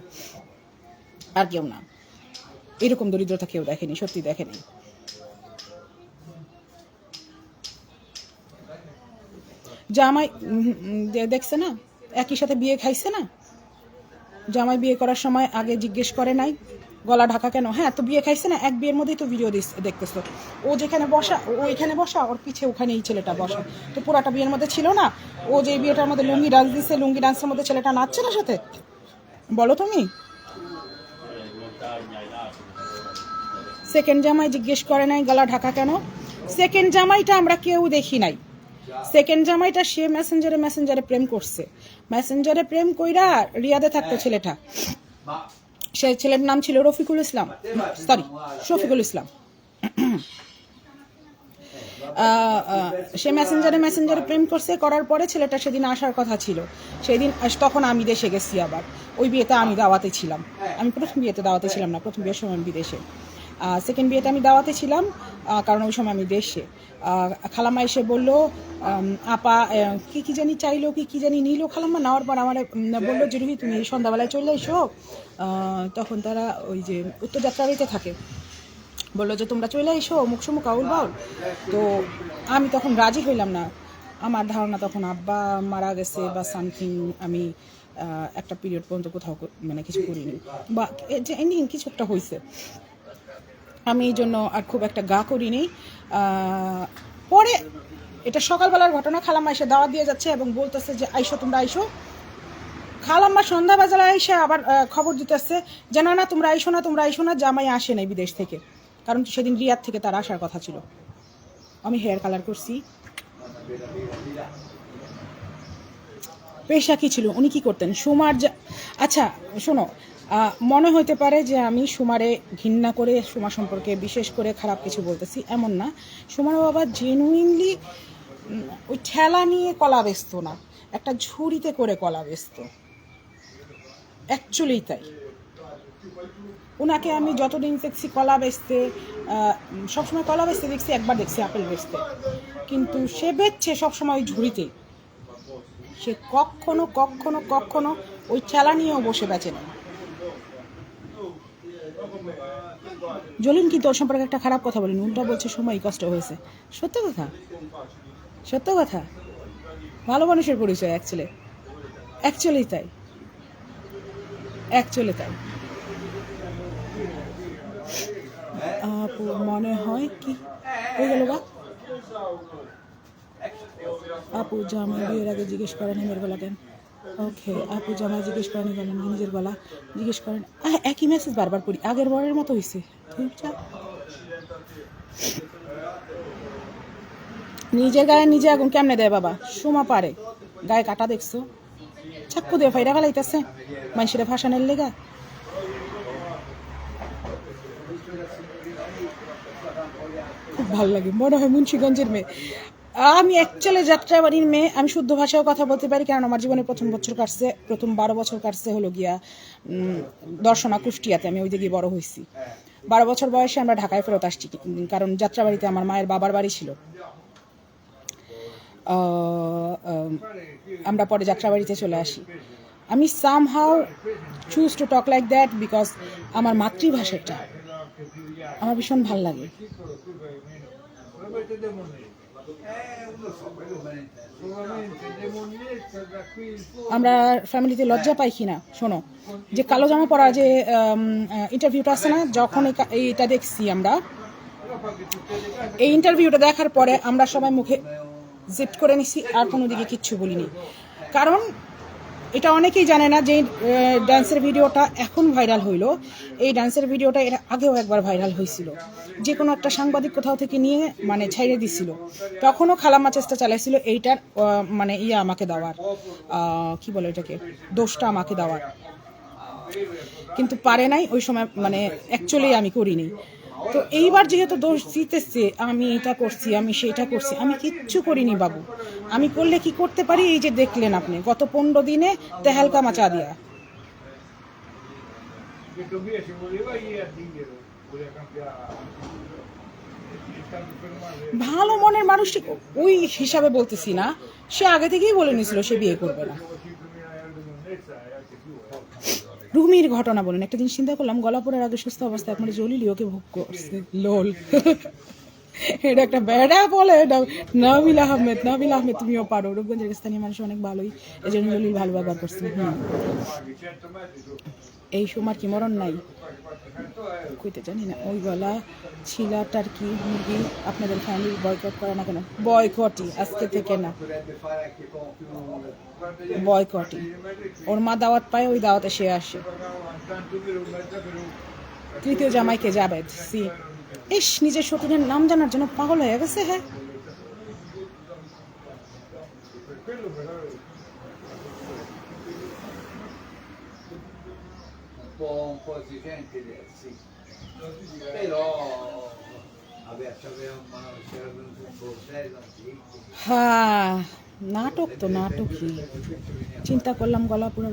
আর কেউ না। এরকম দরিদ্রতা কেউ দেখেনি, সত্যি দেখেনি। জামাই দেখছে না, একই সাথে বিয়ে খাইছে না, জামাই বিয়ে করার সময় আগে জিজ্ঞেস করে নাই গলা ঢাকা কেন? হ্যাঁ, তো বিয়ে খাইছে না, এক বিয়ের মধ্যেই তো ভিডিও দেখতেছ, ও যেখানে বসা, ও এখানে বসা, ওর পিছে ওখানে এই ছেলেটা বসা, তো পুরাটা বিয়ের মধ্যে ছিল না? ও যে বিয়েটার মধ্যে লুঙ্গি ডান্স দিছে, লুঙ্গি ডান্সের মধ্যে ছেলেটা নাচছে না সাথে, বলো তুমি? সেকেন্ড জামাই জিজ্ঞেস করে নাই গলা ঢাকা কেন? সেকেন্ড জামাইটা আমরা কেউ দেখি নাই। সেকেন্ড জামাইটা সে মেসেঞ্জারে প্রেম করছে, মেসেঞ্জারে প্রেম কইরা রিয়াদে থাকতো ছেলেটা, সে ছেলের নাম ছিল রফিকুল ইসলাম, সরি শফিকুল ইসলাম। সে মেসেঞ্জারে প্রেম করছে, করার পরে ছেলেটা সেদিন আসার কথা ছিল, সেদিন তখন আমি দেশে গেছি, আবার ওই বিয়েতে আমি দাওয়াতে ছিলাম। আমি প্রথম বিয়েতে দাওয়াতে ছিলাম না, প্রথম বিয়ের সময় আমি বিদেশে, সেকেন্ড বিয়েতে আমি দাওয়াতে ছিলাম, কারণ ওই সময় আমি দেশে। খালাম্মা এসে বললো, আপা কি জানি চাইলো, কি জানি নিল, খালাম্মা নেওয়ার পর আমার বললো যে রুহি তুমি সন্ধ্যাবেলায় চলে এসো, তখন তারা ওই যে উত্তরযাত্রাবাড়িতে থাকে, বললো যে তোমরা চলে এসো, মুখসমুখ আউল বাউল। তো আমি তখন রাজি হইলাম না, আমার ধারণা তখন আব্বা মারা গেছে বা সামথিং, আমি একটা পিরিয়ড পর্যন্ত কোথাও মানে কিছু করিনি, বা যে এন্ডিং কিছু একটা হয়েছে, আমি এই জন্য আর খুব একটা গা করিনি। পরে এটা সকালবেলার ঘটনা, খালাম্মা এসে দাওয়াত দিয়ে যাচ্ছে এবং বলতেছে যে আইসো তোমরা আইসো। খালাম্মা সন্ধ্যা বাজারে এসে আবার খবর দিতেছে যে না তোমরা আইসো না, জামাই আসে নাই বিদেশ থেকে। কারণ সেদিন রিয়াদ থেকে তার আসার কথা ছিল। আমি হেয়ার কালার করছি। পেশা কী ছিল, উনি কী করতেন? সুমার আচ্ছা শোনো, মনে হইতে পারে যে আমি সুমারে ঘৃণা করে সুমা সম্পর্কে বিশেষ করে খারাপ কিছু বলতেছি, এমন না। সুমার বাবা জেনুইনলি ওই ঠেলা নিয়ে কলা বেচতো না, একটা ঝুড়িতে করে কলা বেচতো, অ্যাকচুয়ালি তাই। ওনাকে আমি যতদিন দেখছি কলা বেচতে, সবসময় কলা বেচতে দেখছি, একবার দেখছি আপেল বেচতে, কিন্তু সে বেচছে সবসময় ওই ঝুড়িতে। সে কখনো কখনো কখনো ওই ঠেলা নিয়েও বসে বেচে না। জলিন কিন্তু ওর সম্পর্কে একটা খারাপ কথা বলেনি, উল্টা বলছে সময় কষ্ট হয়েছে। সত্য কথা, সত্য কথা। ভালো মানুষের পরিচয় অ্যাকচুয়ালি তাই, অ্যাকচুয়ালি তাই। আপু মনে হয় কি হয়ে গেল বা? আপু জামাই বিয়ের আগে জিজ্ঞেস করেন নিজের গলা কেন? ওকে, আপু জামাই জিজ্ঞেস করেন বলেন নিজের গলা জিজ্ঞেস করেন। একই মেসেজ বারবার পড়ি, আগের বারের মতো হয়েছে। নিজের গায়ে নিজে আগুন কেমনে দেয় বাবা? সুমা পারে, গায়ে কাটা দেখছো, চাক্কু দিয়ে ফাইরা ফেলাইতেছে মানুষের ভাসানের লেগা। খুব ভালো লাগে, মনে হয় মুন্সিগঞ্জের মেয়ে। আমি অ্যাকচুয়ালি যাত্রাবাড়ির মেয়ে। আমি শুদ্ধ ভাষায় কথা বলতে পারি, কারণ আমার জীবনে প্রথম 12 বছর কাটছে হলো গিয়া দর্শনা কুষ্টিয়াতে। আমি ওই দিকে বড় হয়েছি। 12 বছর বয়সে আমরা ঢাকায় ফেরত আসছি, কারণ যাত্রাবাড়িতে আমার মায়ের বাবার বাড়ি ছিল। আমরা পরে যাত্রাবাড়িতে চলে আসি। আমি somehow choose to talk like that because আমার মাতৃভাষাটা আমার ভীষণ ভাল লাগে। আমরা ফ্যামিলিতে লজ্জা পাই কিনা শোনো, যে কালো জামা পরা যে ইন্টারভিউটা আছে না, যখন এইটা দেখছি আমরা, এই ইন্টারভিউটা দেখার পরে আমরা সবাই মুখে জিপ করে নিছি, আর কোনো দিকে কিচ্ছু বলিনি। কারণ এটা অনেকেই জানে না যে ডান্সের ভিডিওটা এখন ভাইরাল হইলো, এই ডান্সের ভিডিওটা এর আগেও একবার ভাইরাল হয়েছিল। যে কোনো একটা সাংবাদিক কোথাও থেকে নিয়ে মানে ছাইড়ে দিছিল, তখনও খালাম্মা চেষ্টা চালাইছিল এইটার মানে আমাকে দেওয়ার, কি বলে এটাকে, দোষটা আমাকে দেওয়ার, কিন্তু পারে নাই ওই সময়। মানে অ্যাকচুয়ালি আমি করিনি। তো এইবার যেহেতু দোষ জিতেছে, আমি এটা করছি, আমি সেটা করছি, আমি কিচ্ছু করিনি বাবু। আমি করলে কি করতে পারি, এই যে দেখলেন আপনি গত 15 দিনে তেহালকা মাচা দিয়া। ভালো মনের মানুষটি ওই হিসাবে বলতেছি না, সে আগে থেকেই বলে নিয়েছিল সে বিয়ে করবে না। রুমির ঘটনা বলেন। একটা জিনিস চিন্তা করলাম, গলাপুরের আগে সুস্থ অবস্থায় আপনার জলিলি ওকে ভোগ করছে। লোল, এটা একটা বেড়া বলে। নাবিল আহমেদ, তুমিও পারো। রূপগঞ্জের স্থানীয় মানুষ অনেক ভালোই, এই জন্য জলিল ভালো ব্যবহার করছে। এই সময় কি মরণ নাই কইতে জানি না। ওই গলা ছিলাটার কি মুরগি আপনাদের ফ্যামিলি বয়কট করে না কেন? বয়কটই, আজকে থেকে না, বয়কটই। ওর মা দাওয়াত পায়, ওই দাওয়াতে সে আসে। তৃতীয় জামাইকে জাবেদ সি ইস, নিজের সতীনের নাম জানার জন্য পাগল হয়ে গেছে। হ্যাঁ, un po' esigente, sì. Però c'era venuto un bordello antico. হ্যাঁ, নাটক তো নাটকই। চিন্তা করলাম গলা পুরো।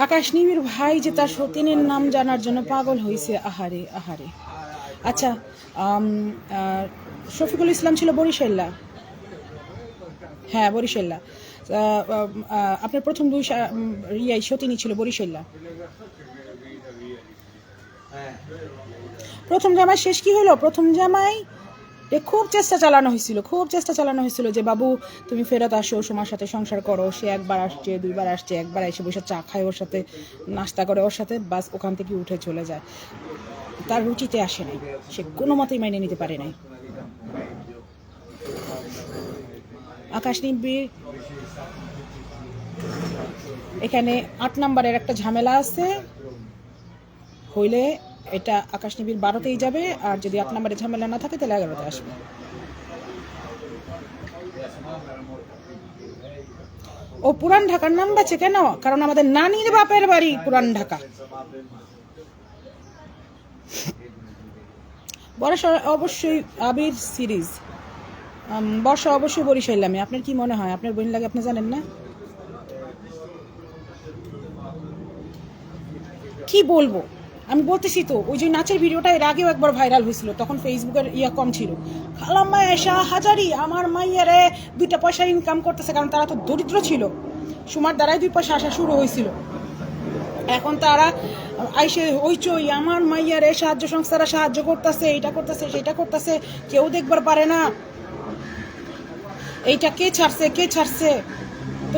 আকাশ নিবিড় ভাই যে তার সতীনের নাম জানার জন্য পাগল হয়েছে। আহারে আহারে। আচ্ছা, শফিকুল ইসলাম ছিল বরিশাল্লা। হ্যাঁ, বরিশাল্লা। আপনার প্রথম 2 সতীনী ছিল বরিশাল্লা। প্রথম জামাই শেষ কি হলো? প্রথম জামাই খুব চেষ্টা চালানো হয়েছিল যে বাবু তুমি ফেরত আসো, সোমার সাথে সংসার করো। সে একবার আসছে, 2বার আসছে, একবার এসে বসে চা খায় ওর সাথে, নাস্তা করে ওর সাথে, বাস ওখান থেকে উঠে চলে যায়। তার রুচিতে আসে নাই, সে কোনো মতেই মাইনে নিতে পারে নাই। আকাশ নিবিড় এখানে 8 নম্বরের একটা ঝামেলা আছে, হইলে এটা আকাশনিবিড় 12তেই যাবে, আর যদি 8 নম্বরে ঝামেলা না থাকে তাহলে 11তে আসবে। ও পুরান ঢাকার নাম বাছে কেন? কারণ আমাদের নানির বাপের বাড়ি পুরান ঢাকা। বর্ষা অবশ্যই আবির সিরিজ, বর্ষা অবশ্যই বরিশাইলামে। আপনার কি মনে হয় আপনার বোন লাগে? আপনি জানেন না? কি বলবো, আমি বলতেছি তো, ওই যে নাচের ভিডিওটা এর আগেও একবার ভাইরাল হয়েছিল, তখন ফেসবুকের কম ছিল। খালাম্মা এসা হাজারি আমার মাইয়ারে 2টা পয়সা ইনকাম করতেছে, কারণ তারা তো দরিদ্র ছিল, সুমার দ্বারাই 2 পয়সা আসা শুরু হয়েছিল। এখন তারা আইসে হইচই আমার মাইয়ারে সাহায্য সংস্থারা সাহায্য করতেছে, এইটা করতেছে সেটা করতেছে, কেউ দেখবার পারে না, এইটা কে ছাড়ছে। তো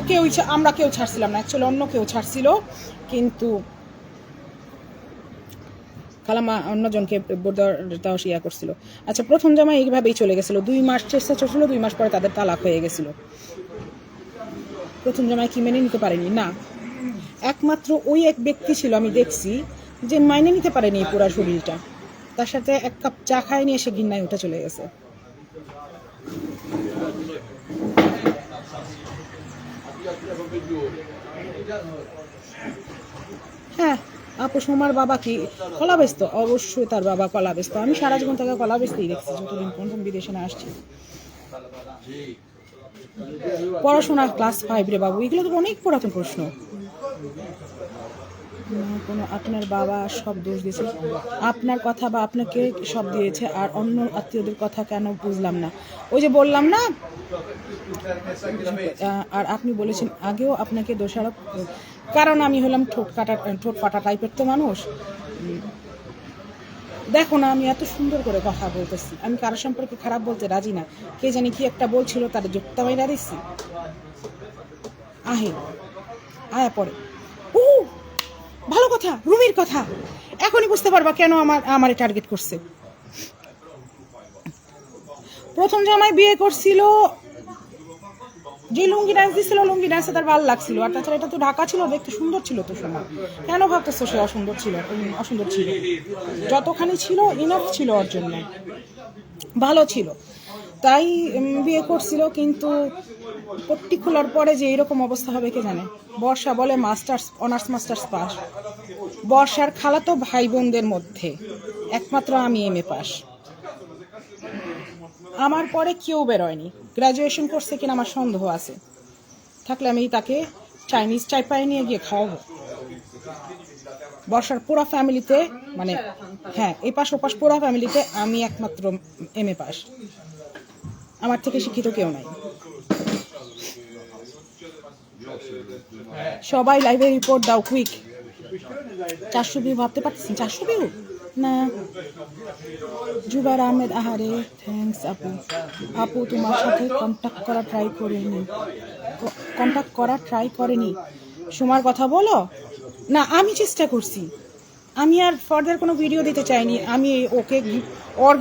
আমরা কেউ ছাড়ছিলাম না, অ্যাকচুয়ালি অন্য কেউ ছাড়ছিল, কিন্তু খালাম্মা অন্যজনকে ইয়া করছিল। আচ্ছা, প্রথম জামাই এইভাবেই চলে গেছিল, 2 মাস চেষ্টা চলছিল, 2 মাস পরে তাদের তালাক হয়ে গেছিল। প্রথম জামাই কি মেনে নিতে পারেনি? না, একমাত্র ওই এক ব্যক্তি ছিল আমি দেখছি যে মাইনে নিতে পারেনি এই পুরা শরীরটা, তার সাথে 1 কাপ চা খায় নিয়ে এসে গিন্নায় উঠে চলে গেছে। হ্যাঁ, আপু সোমার বাবা কি কলা বেচতো? অবশ্যই তার বাবা কলা বেচতো। আমি সারা জীবন তাকে কলা বেচতেই দেখছি যতদিন প্রথম বিদেশে না আসছি। পড়াশোনা ক্লাস 5 রে বাবু, এগুলো তো অনেক পুরাতন প্রশ্ন। কোনো আপনার বাবা সব দোষ দিয়েছে, আপনার কথা বা আপনাকে সব দিয়েছে, আর অন্য আত্মীয়দের কথা কেন বুঝলাম না। ওই যে বললাম না, আর আপনি বলেছেন আগেও আপনাকে দোষারোপ, কারণ আমি হলাম ঠোঁট ফাটা টাইপের তো মানুষ। দেখো না, আমি এত সুন্দর করে কথা বলতেছি, আমি কারো সম্পর্কে খারাপ বলতে রাজি না। কে জানি কি একটা বলছিল, তার যুক্তা মাইরা দিচ্ছি। আয়া পরে ভালো কথা, রুমির কথা, এখনই বুঝতে পারবা কেন আমার টার্গেট করছে। প্রথম জামাই বিয়ে করছিল, যে লুঙ্গি ডান্স দিছিল, লুঙ্গি ডান্সে তার ভালো লাগছিল, আর তাছাড়া এটা তো ঢাকা ছিল, দেখতে সুন্দর ছিল তো সময়। কেন ভাবতেছো সে অসুন্দর ছিল? যতখানি ছিল ইনাফ ছিল ওর জন্য, ভালো ছিল, তাই বিয়ে করছিল। কিন্তু পট্টি খোলার পরে যে এরকম অবস্থা হবে কে জানে। বর্ষা বলে অনার্স মাস্টার্স পাস, বর্ষার খালাতো ভাই বোনদের মধ্যে একমাত্র আমি MA পাস, আমার পরে কেউ বেরোয়নি। গ্র্যাজুয়েশন করছে কিনা আমার সন্দেহ আছে, থাকলে আমি তাকে চাইনিজ চাইপায় নিয়ে গিয়ে খাওয়াবো। বর্ষার পুরা ফ্যামিলিতে, মানে হ্যাঁ, এই পাশ ওপাশ পুরা ফ্যামিলিতে আমি একমাত্র MA পাস, আমার থেকে শিক্ষিত কেউ নাই। সবাই লাইভে রিপোর্ট দাও কুইক। 400 ভিউ ভাবতে পারতেছেন? 400 ভিউ না। জুবাইর আহমেদ, আহারে থ্যাঙ্কস আপু তোমার সাথে কন্ট্যাক্ট করা ট্রাই করেনি। সোমার কথা বলো না, আমি চেষ্টা করছি, আমি আর ফার্দার কোনো ভিডিও দিতে চাইনি, আমি ওকে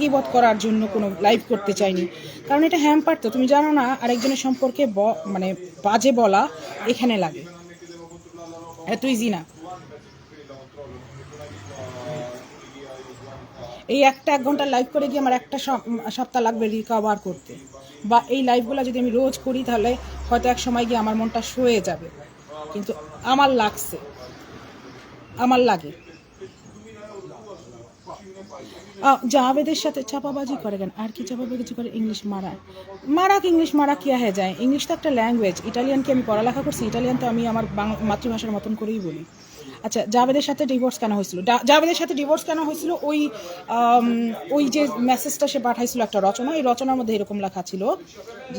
গিবত করার জন্য কোনো লাইভ করতে চাইনি, কারণ এটা হ্যাম্পার তো, তুমি জানো না আরেকজনের সম্পর্কে মানে বাজে বলা এখানে লাগে, এত ইজি না। এই 1 ঘন্টা লাইভ করে গিয়ে আমার একটা সপ্তাহ লাগবে রিকভার করতে, বা এই লাইভগুলো যদি আমি রোজ করি তাহলে হয়তো এক সময় গিয়ে আমার মনটা সয়ে যাবে, কিন্তু আমার লাগে। জাভেদের সাথে চাপাবাজি করে কেন? আর কি চাপাবাজি করে? ইংলিশ মারা কিয়া হয়ে যায়। ইংলিশ তো একটা ল্যাঙ্গুয়েজ, ইটালিয়ানকে আমি পড়ালেখা করছি, ইটালিয়ান তো আমি আমার মাতৃভাষার মতন করেই বলি। আচ্ছা, জাভেদের সাথে ডিভোর্স কেন হয়েছিল? ওই যে মেসেজটা সে পাঠাইছিল একটা রচনা, এই রচনার মধ্যে এরকম লেখা ছিল,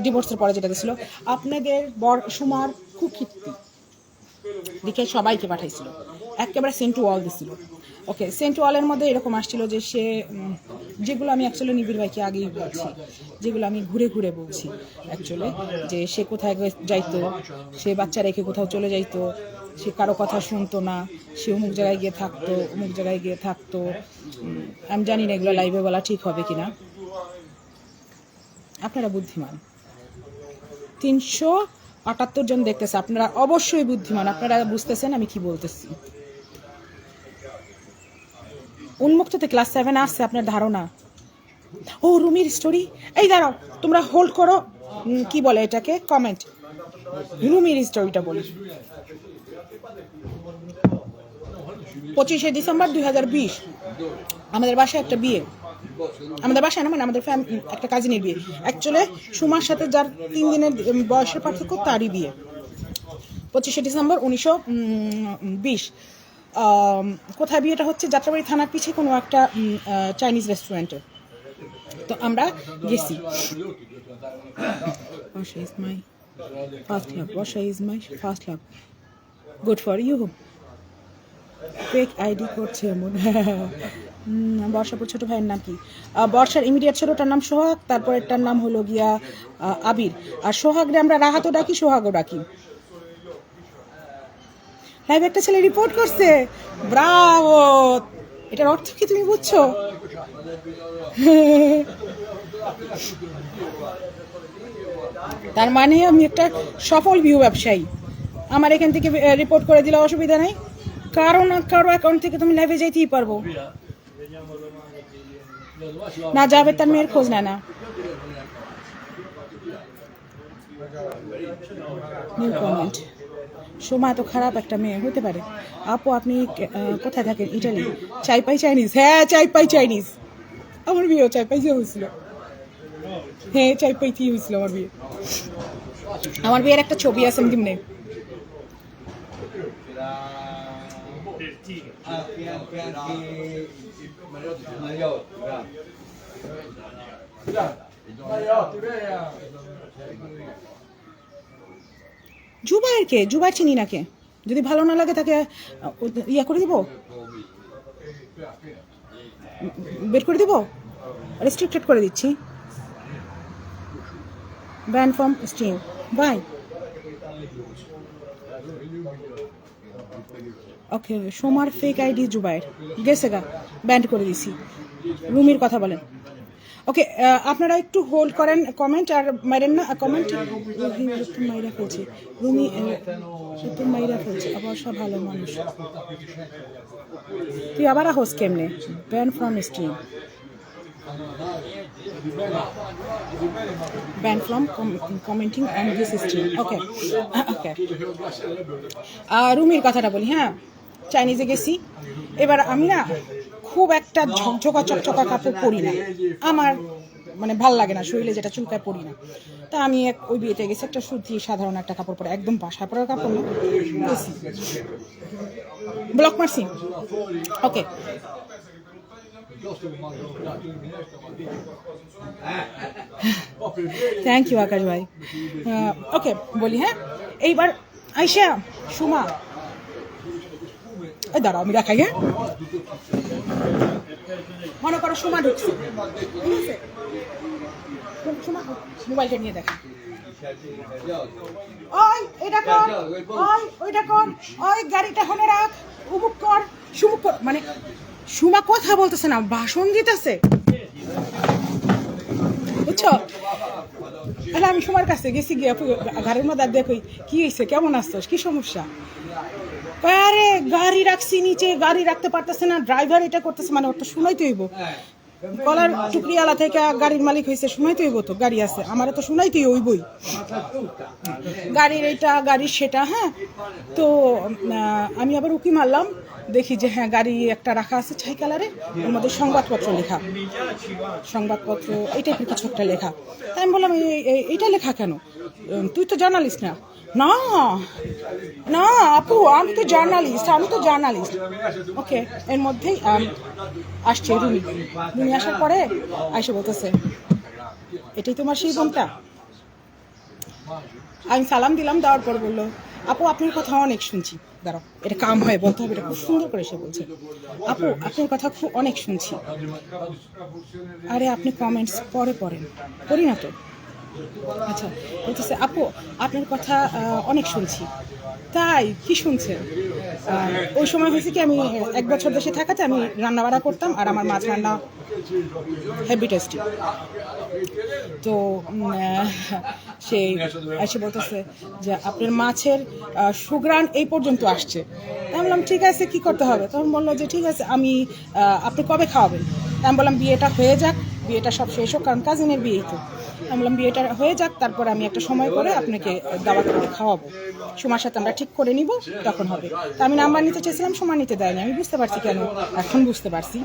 ডিভোর্সের পরে যেটা দিয়েছিল, আপনাদের সুমার কুকীর্তি লিখে সবাইকে পাঠাইছিল, একেবারে সেন্ট টু অল দিছিল। ওকে, সেন্ট টু অলের মধ্যে এরকম আসছিল যে সে, যেগুলো আমি অ্যাকচুয়ালি নিবিড় ভাইকে আগেই বলছি, যেগুলো আমি ঘুরে ঘুরে বলছি অ্যাকচুয়ালি, যে সে কোথায় যাইতো, সে বাচ্চা রেখে কোথাও চলে যাইতো, সে কারো কথা শুনতো না, সে অমুক জায়গায় গিয়ে থাকতো। আমি জানি না এগুলো লাইভে বলা ঠিক হবে কিনা, আপনারা বুদ্ধিমান, 378 জন দেখতেছে, আপনারা অবশ্যই বুদ্ধিমান, আপনারা বুঝতেছেন আমি কি বলতেছি। উন্মুক্ততে ক্লাস 7 আসছে আপনার ধারণা? ও রুমির স্টোরি, এই দাঁড়াও তোমরা হোল্ড করো, কি বলে এটাকে, কমেন্ট। রুমির স্টোরিটা বলি। 25শে ডিসেম্বর 2020 আমাদের বাসায় একটা বিয়ে, আমাদের বাসায় না মানে আমাদের একটা কাজিনের বিয়ে। অ্যাকচুয়ালি সুমার সাথে যার 3 দিনের বয়সের পার্থক্য তারই বিয়ে। 25শে ডিসেম্বর 1920। কোথায় বিয়েটা হচ্ছে? যাত্রাবাড়ি থানার পিছিয়ে কোনো একটা চাইনিজ রেস্টুরেন্টে। তো আমরা গেছি। Washa is my first love. Washa is my first love. Good for you. Fake ID করছে এমন। বর্ষাপুর ছোট ভাইয়ের নাম কি? বর্ষার ইমিডিয়েট ছোটটার নাম সোহাগ, তারপরেরটার নাম হলো গিয়া আবির। আর সোহাগরে আমরা রাহাতও ডাকি, সোহাগও ডাকি। লাইভ একটা ছেলে রিপোর্ট করছে, ব্রাভো। এটার অর্থ কি তুমি বুঝছো? তার মানে আমি একটা সফল ভিউ ব্যবসায়ী। আমার এখান থেকে রিপোর্ট করে দিলে অসুবিধা নাই, কারো না কারো অ্যাকাউন্ট থেকে তুমি লাইভে যাইতেই পারবো। না যাবে তার মেয়ের খোঁজ নেয় না। নিউ কমেন্ট, সোমা তো খারাপ একটা মেয়ে হতে পারে। আপু আপনি কোথায় থাকেন? ইটালি। চাইপাই চাইনিজ? হ্যাঁ চাইপাই চাইনিজ। আমার বিয়েও চাইপাইতে হয়েছিল। হ্যাঁ চাইপাইতেই হয়েছিল আমার বিয়ে। আমার বিয়ের একটা ছবি আছে দিমনে। জুবাইর কে? জুবাইর চিনি না কে? যদি ভালো না লাগে তাকে ইয়া করে দিব, বের করে দিব, রেস্ট্রিক্টেড করে দিচ্ছি। Ban from stream bye. Okay, সোমার ফেক আইডি জুবাইর গেছে গা, ব্যান্ড করে দিছি। রুমির কথা বলেন। ওকে, আপনারা একটু হোল্ড করেন কমেন্ট আর মাইরেন না কমেন্ট। মাইরা ফেলছে রুমি, মাইরা ফেলছে। অবশ্য ভালো মানুষ। তুই আবার হোস কেমনে? Ban from stream, ban from commenting on this stream. Okay okay, রুমির কথাটা বলি। হ্যাঁ চাইনিজে গেছি। এবার আমি না খুব একটা ঝকঝকা চকচকা কাপড় পরি না, আমার মানে ভাল লাগে না, শরীরে যেটা চুলকায় পরি না। তা আমি ওই বিয়েতে গেছি একটা সুতি সাধারণ একটা কাপড় পরে, একদম বাসা পরার কাপড় না, গেছি। ব্লক মারছি। ওকে, থ্যাংক ইউ আকাশ ভাই। ওকে বলি। হ্যাঁ এইবার আইসা সুমা, এই দাঁড়াও আমি দেখাই। হ্যাঁ মনে করো সুমা ঢুকছে, ঠিক আছে? সুমা মোবাইলটা নিয়ে দেখা। ওই এটা কর, ওই ওইটা কর, ওই গাড়িটা হনে রাখ, উমুক কর, সুমুক কর। মানে সুমা কথা বলতেছে না, ভাষণ দিতেছে, বুঝছো? তাহলে আমি সুমার কাছে গেছি, গিয়ে ঘরের মধ্যে দেখি কি হয়েছে, কেমন আসছস, কি সমস্যা? আরে গাড়ি রাখছি নিচে, গাড়ি রাখতে পারতেছে না, ড্রাইভার এটা করতেছে, মানে ওর তো শুনাইতে হইব। কলার টুকরিয়ালা থেকে গাড়ির মালিক হয়েছে, শুনাইতে হইব তো, গাড়ি আছে, আমারও তো শুনাইতেই হইবই, গাড়ির এটা গাড়ির সেটা। হ্যাঁ তো আমি আবার উকি মারলাম, দেখি যে হ্যাঁ গাড়ি একটা রাখা আছে ছাই কালারে, ওর মধ্যে সংবাদপত্র লেখা, সংবাদপত্র এই টাইপের কিছু একটা লেখা। তাই আমি বললাম এইটা লেখা কেন? তুই তো জার্নালিস্ট না? না না আপু আমি তো জার্নালিস্ট, আমি তো জার্নালিস্ট। ওকে, এর মধ্যেই আসছে রুমি। রুমি আসার পরে আইসে বলতেছে এটাই তোমার সেই বোনটা? আমি সালাম দিলাম, দেওয়ার পর বললো আপু আপনার কথা অনেক শুনছি। দাঁড়াও, এটা কাম হয়ে বলতে হবে, এটা খুব সুন্দর করে সে বলছে, আপু আপনার কথা খুব অনেক শুনছি। আরে আপনি কমেন্টস পরে পড়েন? করি না তো। আচ্ছা, বলতেছে আপু আপনার কথা অনেক শুনছি। তাই কি শুনছেন? ওই সময় হয়েছে কি, আমি 1 বছর দেশে থাকাতে আমি রান্না বাড়া করতাম, আর আমার মাছ রান্না হেভি টেস্টি। তো সেই এসে বলতেছে যে আপনার মাছের সুঘ্রাণ এই পর্যন্ত আসছে। আমি বললাম ঠিক আছে, কি করতে হবে? তখন বললো যে ঠিক আছে, আপনি কবে খাওয়াবেন? আমি বললাম বিয়েটা হয়ে যাক, বিয়েটা সব শেষ হোক, কারণ কাজিনের বিয়েই তো। আমি বললাম বিয়েটা হয়ে যাক, তারপরে আমি একটা সময় করে আপনাকে দাওয়াত করে খাওয়াবো, সময়ের সাথে আমরা ঠিক করে নিব, তখন হবে। তা আমি নাম্বার নিতে চেয়েছিলাম, সময় নিতে দেয়নি। আমি বুঝতে পারছি কেন, এখন বুঝতে পারছি।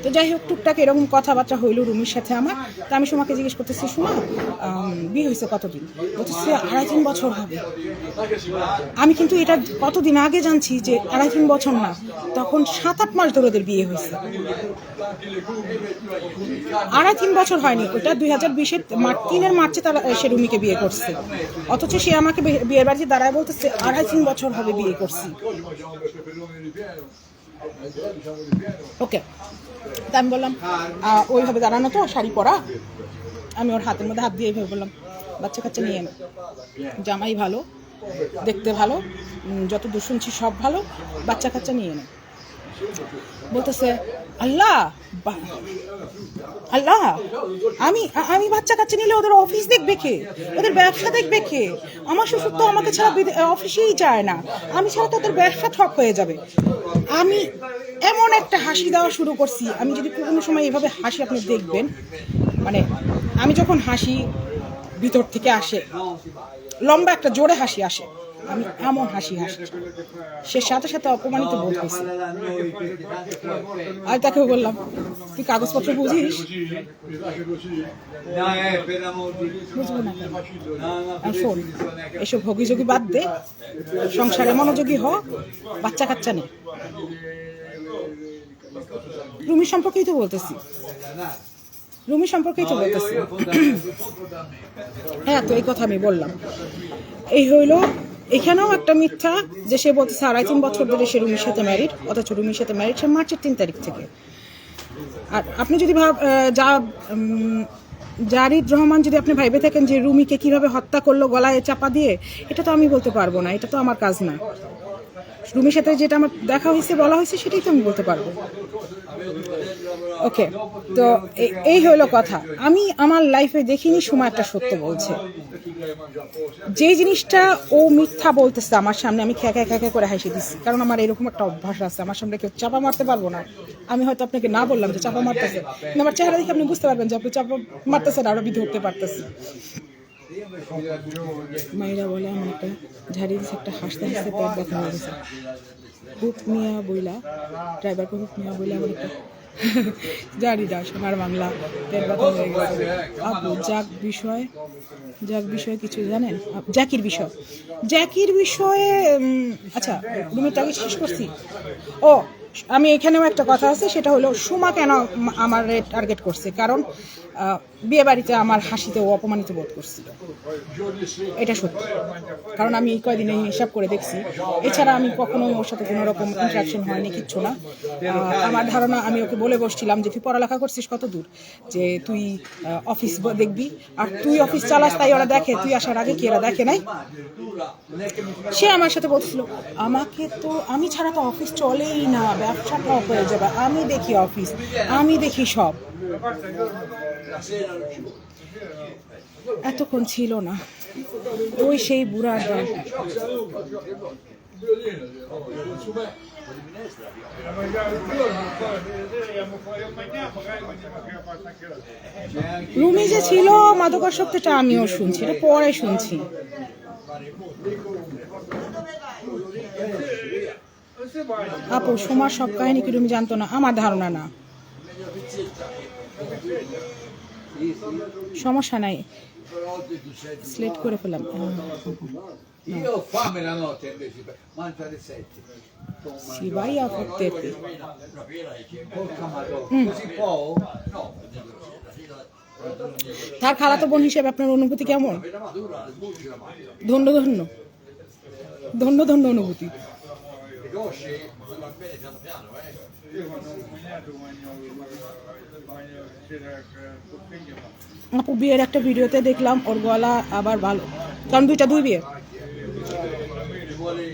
তো যাই হোক, টুকটাক এরকম কথাবার্তা হইল রুমির সাথে আমার। তো আমি সোমাকে জিজ্ঞেস করতেছি, সোমা বিয়ে হয়েছে কতদিন? বলতেছে 2.5-3 বছর হবে। আমি কিন্তু এটা কতদিন আগে জানছি যে 2.5-3 বছর না, তখন 7-8 মাস ধরে ওদের বিয়ে হয়েছে। 2.5-3 বছর হয়নি, ওটা 2020-এর 3 মার্চে তারা সে রুমিকে বিয়ে করছে। অথচ সে আমাকে বিয়ের বাড়িতে দাঁড়ায় বলতেছে 2.5-3 বছর হবে বিয়ে করছি। ওকে, তা আমি বললাম ওইভাবে দাঁড়ানো তো, শাড়ি পরা। আমি ওর হাতের মধ্যে হাত দিয়ে এইভাবে বললাম, বাচ্চা কাচ্চা নিয়ে এনো, জামাই ভালো, দেখতে ভালো, যত দূর শুনছি সব ভালো, বাচ্চা কাচ্চা নিয়ে এনো। বলতেছে আল্লাহ আল্লাহ, আমি বাচ্চা কাচ্চা নিলে ওদের অফিস দেখবে কে, ওদের ব্যবসা দেখবে কে? আমার শ্বশুর তো আমাকে ছাড়া অফিসেই যায় না, আমি ছাড়া তো ওদের ব্যবসা ঠপ হয়ে যাবে। আমি এমন একটা হাসি দেওয়া শুরু করছি, আমি যদি কোনো সময় এভাবে হাসি আপনি দেখবেন, মানে আমি যখন হাসি ভিতর থেকে আসে, লম্বা একটা জোরে হাসি আসে, আমি এমন হাসি হাসি, সে সাথে সাথে অপমানিত বোধ হয়েছে। আমি তাকে বললাম, তুই কাগজপত্র বুঝিস? বুঝবো না কেন? শোন, এসব ভোগীযোগী বাদ দে, সংসারে মনোযোগী হ, বাচ্চা কাচ্চা নেই। রুমি সম্পর্কেই তো বলতেছি, হ্যাঁ। তো এই কথা আমি বললাম, এই হইল। এখানেও একটা মিথ্যা যে সে বলতেছে 2.5-3 বছর ধরে সে রুমির সাথে ম্যারিড, অথচ রুমির সাথে ম্যারিড সে মার্চের 3 তারিখ থেকে। আর আপনি যদি জারিদ রহমান যদি আপনি ভাইবে থাকেন যে রুমিকে কিভাবে হত্যা করলো গলায় চাপা দিয়ে, এটা তো আমি বলতে পারবো না, এটা তো আমার কাজ না। রুমির সাথে যেটা আমার দেখা হয়েছে, বলা হয়েছে, সেটাই তো আমি বলতে পারবো। ওকে, তো এই হলো কথা। আমি আমার লাইফে দেখিনি সোমা একটা সত্য বলছে। যে জিনিসটা ও মিথ্যা বলতেছে আমার সামনে, আমি খ্যাঁকা করে হাসি দিচ্ছি, কারণ আমার এরকম একটা অভ্যাস আছে, আমার সামনে কেউ চাপা মারতে পারবো না। আমি হয়তো আপনাকে না বললাম যে চাপা মারতেছে, কিন্তু আমার চেহারা দেখে আপনি বুঝতে পারবেন যে আপনি চাপা মারতেছেন, আর আমি ধরতে পারতেছি। মায়েরা বলে আমার একটা ঝাড়ি দিচ্ছে, একটা হাসতে হাসতে পেট ব্যথা হয়ে গেছে। হুক মিয়া বইলা, ড্রাইভারকে হুক মিয়া বইলা আমার একটা জানি না, সোনার বাংলা পেট ব্যথা হয়ে গেছে। আপু যাক বিষয়ে কিছু জানেন? জ্যাকির বিষয়ে আচ্ছা, রুমিটাকে শেষ করছি। ও, আমি এখানেও একটা কথা আছে, সেটা হলো সোমা কেন আমার টার্গেট করছে, কারণ বিয়ে বাড়িতে আমার হাসিতে ও অপমানিত বোধ করছিল, এটা সত্যি। কারণ আমি এই কয়দিনে হিসাব করে দেখছি, এছাড়া আমি কখনো ওর সাথে কোনো রকম ইন্টারাকশন হয়নি, কিচ্ছু না। আমার ধারণা, আমি ওকে বলে বসছিলাম যে তুই পড়ালেখা করছিস কত দূর, যে তুই অফিস দেখবি, আর তুই অফিস চালাস তাই ওরা দেখে, তুই আসার আগে কি ওরা দেখে নাই? সে আমার সাথে বলছিল, আমি ছাড়া তো অফিস চলেই না, ব্যবসা ঠপ হয়ে যাবে, আমি দেখি অফিস, আমি দেখি সব। এতক্ষণ ছিল না, ওই সেই বুড়ার দল। রুমি যে ছিল মাদকাসক্তটা আমিও শুনছি, এটা পরে শুনছি। আপু সোমার সব কাহিনী কি রুমি জানতো না? আমার ধারণা না, সমস্যা নাই, স্লেট করে ফেলাম। Io ho fame la notte invece, mangio alle 7. Si vai a fotterti. Porca madonna, così poco? No. তার খালাতো বোন হিসেবে আপনার অনুভূতি কেমন? ধন্য অনুভূতি। Riconosci? Va bene piano piano, Io quando ho bagnato bagno c'era copigno, ma আপু বিয়ের একটা ভিডিওতে দেখলাম ওর গলা আবার ভালো, কারণ দুই বিয়ে। ci vuole...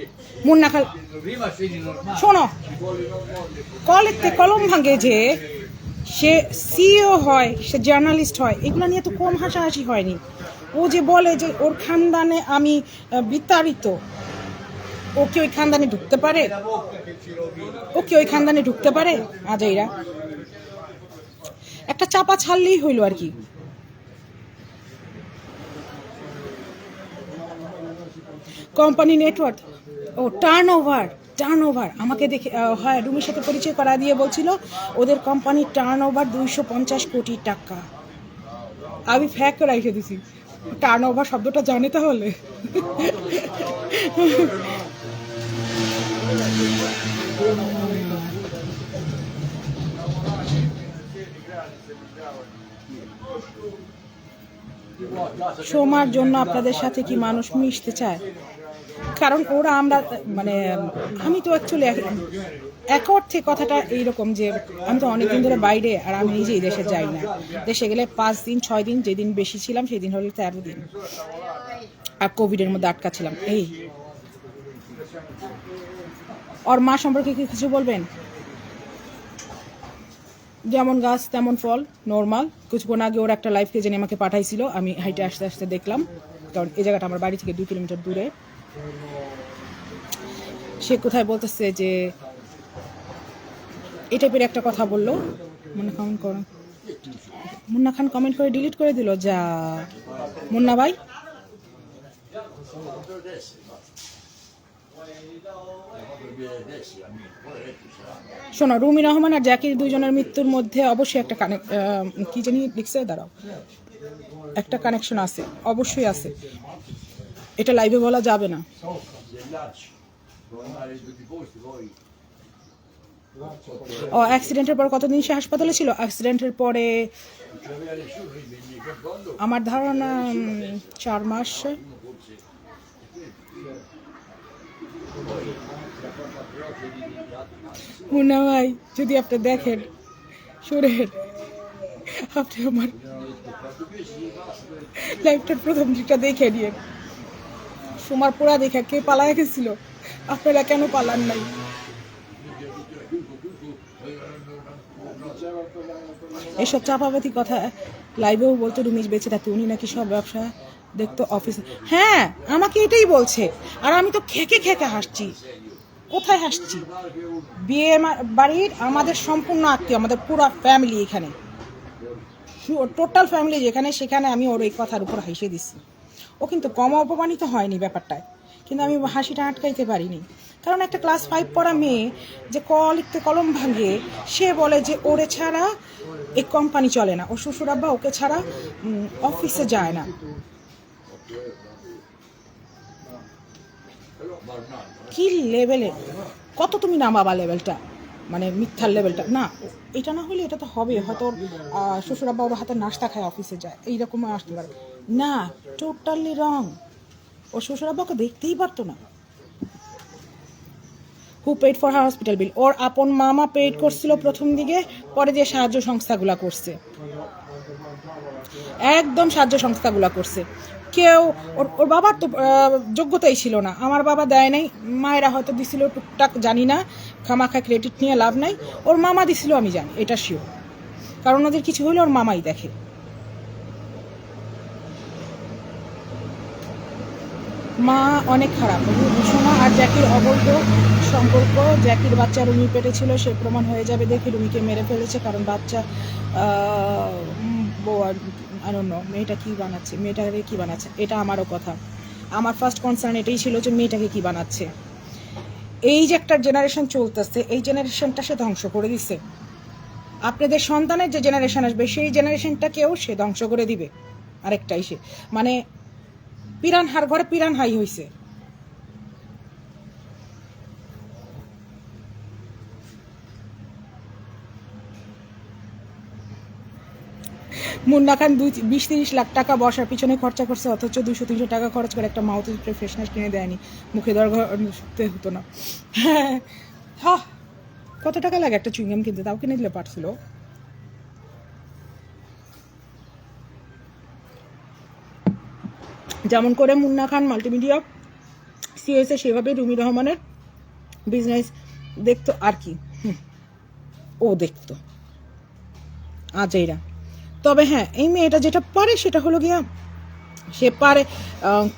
মুন্না খাল, Prima fini normali, শোনো, ci vuole non molle. কলেতে কলম ভাঙে যে সে সিও হয়, সে জার্নালিস্ট হয়, এগুলো নিয়ে তো কম হাসাহাসি হয়নি। ও যে বলে যে ওর খানদানে আমি বিতাড়িত, ও কি ওই খানদানে ঢুকতে পারে? ও কি ওই খানদানে ঢুকতে পারে? আজাইরা একটা চাপা ছাড়লেই হইলো আর কি। কোম্পানি নেটওয়ার্ক, ও টার্ন ওভার আমাকে দেখে হয় রুমির সাথে পরিচয় করা দিয়ে বলছিল ওদের কোম্পানির টার্ন ওভার 250 কোটি টাকা। আমি ফ্যাক করে রেখে দিছি, টার্ন ওভার শব্দটা জানে তাহলে। সোমার জন্য আপনাদের সাথে কি মানুষ মিশতে চায়? কারণ ওরা আমরা মানে আমি তো অ্যাকচুয়ালি এক অর্থে কথাটা এইরকম যে আমি তো অনেকদিন ধরে বাইরে, আর আমি নিজেই দেশে যাই না। দেশে গেলে 5 দিন 6 দিন, যেদিন বেশি ছিলাম সেই দিন হলো 13 দিন, আর কোভিডের মধ্যে আটকা ছিলাম। এই ওর মা সম্পর্কে কি কিছু বলবেন? যেমন গাছ তেমন ফল, নর্মাল। কিছুক্ষণ আগে ওর একটা লাইভ পেজে আমাকে পাঠাইছিল, আমি হাইটে আস্তে আস্তে দেখলাম, কারণ এই জায়গাটা আমার বাড়ি থেকে 2 কিলোমিটার দূরে। সে কোথায় বলতেছে যে এই টাইপের একটা কথা বললো। মুন্না খান কমেন্ট করে ডিলিট করে দিল। যা মুন্না ভাই, শোনো, রুমি রহমান আর জাকির দুইজনের মৃত্যুর মধ্যে অবশ্যই একটা কি জানি লিখছে, দাঁড়াও, একটা কানেকশন আছে, অবশ্যই আছে, এটা লাইভে বলা যাবে না। ও অ্যাক্সিডেন্টের পর কতদিন সে হাসপাতালে ছিল? অ্যাক্সিডেন্টের পরে আমার ধারণা 4 মাস। মুন্না ভাই, যদি আপনি দেখেন সুরের, আপনি আমার লাইফটার প্রথম দিকটা দেখে নিয়ে, সুমার পোড়া দেখে কে পালায় গেছিল, আপনারা কেন পালান নাই? এসব চাপাবাতি কথা লাইভেও বলতো রুমিজ বেঁচে থাকতে উনি নাকি সব ব্যবসা দেখতো অফিসে। হ্যাঁ, আমাকে এটাই বলছে, আর আমি তো খেকে হাসছি। কোথায় হাসছি? বিয়ে বাড়ির আমাদের সম্পূর্ণ আত্মীয়, আমাদের পুরো ফ্যামিলি এখানে, টোটাল ফ্যামিলি যেখানে, সেখানে আমি ওর এই কথার উপর হেসে দিছি। ও কিন্তু কম অপমানিত হয়নি ব্যাপারটায়, কিন্তু আমি হাসিটা আটকাইতে পারিনি। কারণ একটা ক্লাস 5 পড়া মেয়ে যে লিখতে কলম ভাঙে, সে বলে যে ওরে ছাড়া এই কোম্পানি চলে না, ও শ্বশুর আব্বা ওকে ছাড়া অফিসে যায় না। কি লেভেলে, কত তুমি নামাবা লেভেলটা, মানে মিথ্যার লেভেলটা। না, এটা না হলে এটা তো হবে, হয়তো শ্বশুর আব্বা ওর হাতে নাস্তা খায় অফিসে যায়, এইরকম আসতে পারে না। টোটালি রং, ওর শ্বশুর আব্বা ওকে দেখতেই পারতো না। হু পেড ফর হার হসপিটাল বিল? ওর আপন মামা পেড করছিল প্রথম দিকে, পরে দিয়ে সাহায্য সংস্থাগুলা করছে, একদম সাহায্য সংস্থাগুলা করছে। কেউ ওর বাবার তো যোগ্যতাই ছিল না, আমার বাবা দেয় নাই, মায়েরা হয়তো দিছিল টুকটাক, জানি না, খামাখা ক্রেডিট নিয়ে লাভ নাই। ওর মামা দিছিল আমি জানি, এটা শিওর, কারণ ওদের কিছু হলে ওর মামাই দেখে। মা অনেক খারাপ। সোমা আর জ্যাকির অবৈধ সম্পর্ক, জ্যাকির বাচ্চা রুমি পেটে ছিল, সে প্রমাণ হয়ে যাবে দেখে রুমিকে মেরে ফেলেছে, কারণ বাচ্চা মেয়েটা কি বানাচ্ছে, মেয়েটাকে কি বানাচ্ছে, এটা আমারও কথা। আমার ফার্স্ট কনসার্ন এটাই ছিল যে মেয়েটাকে কি বানাচ্ছে। এই যে একটা জেনারেশন চলতেছে, এই জেনারেশনটা সে ধ্বংস করে দিচ্ছে। আপনাদের সন্তানের যে জেনারেশন আসবে, সেই জেনারেশনটাকেও সে ধ্বংস করে দিবে। আরেকটাই সে, মানে পিরানহার ঘরে পিরানহাই হইছে। মুন্না খান 20-30 লাখ টাকা বসার পিছনে খরচা করছে, অথচ 200-300 টাকা খরচ করে একটা মাউথ ফ্রেশনার কিনে দেয়নি, মুখে ধরতে হতো না। হ্যাঁ, কত টাকা লাগে একটা চুইংগাম কিনতে, তাও কিনে দিলে পারছিল। যেমন করে মুন্না খান মাল্টিমিডিয়া সিএসএ, সেভাবে রুমি রহমানের বিজনেস দেখতো আর কি, ও দেখতো আজেইরা। তবে হ্যাঁ, এই মেয়েটা যেটা পারে সেটা হলো গিয়া, সে পারে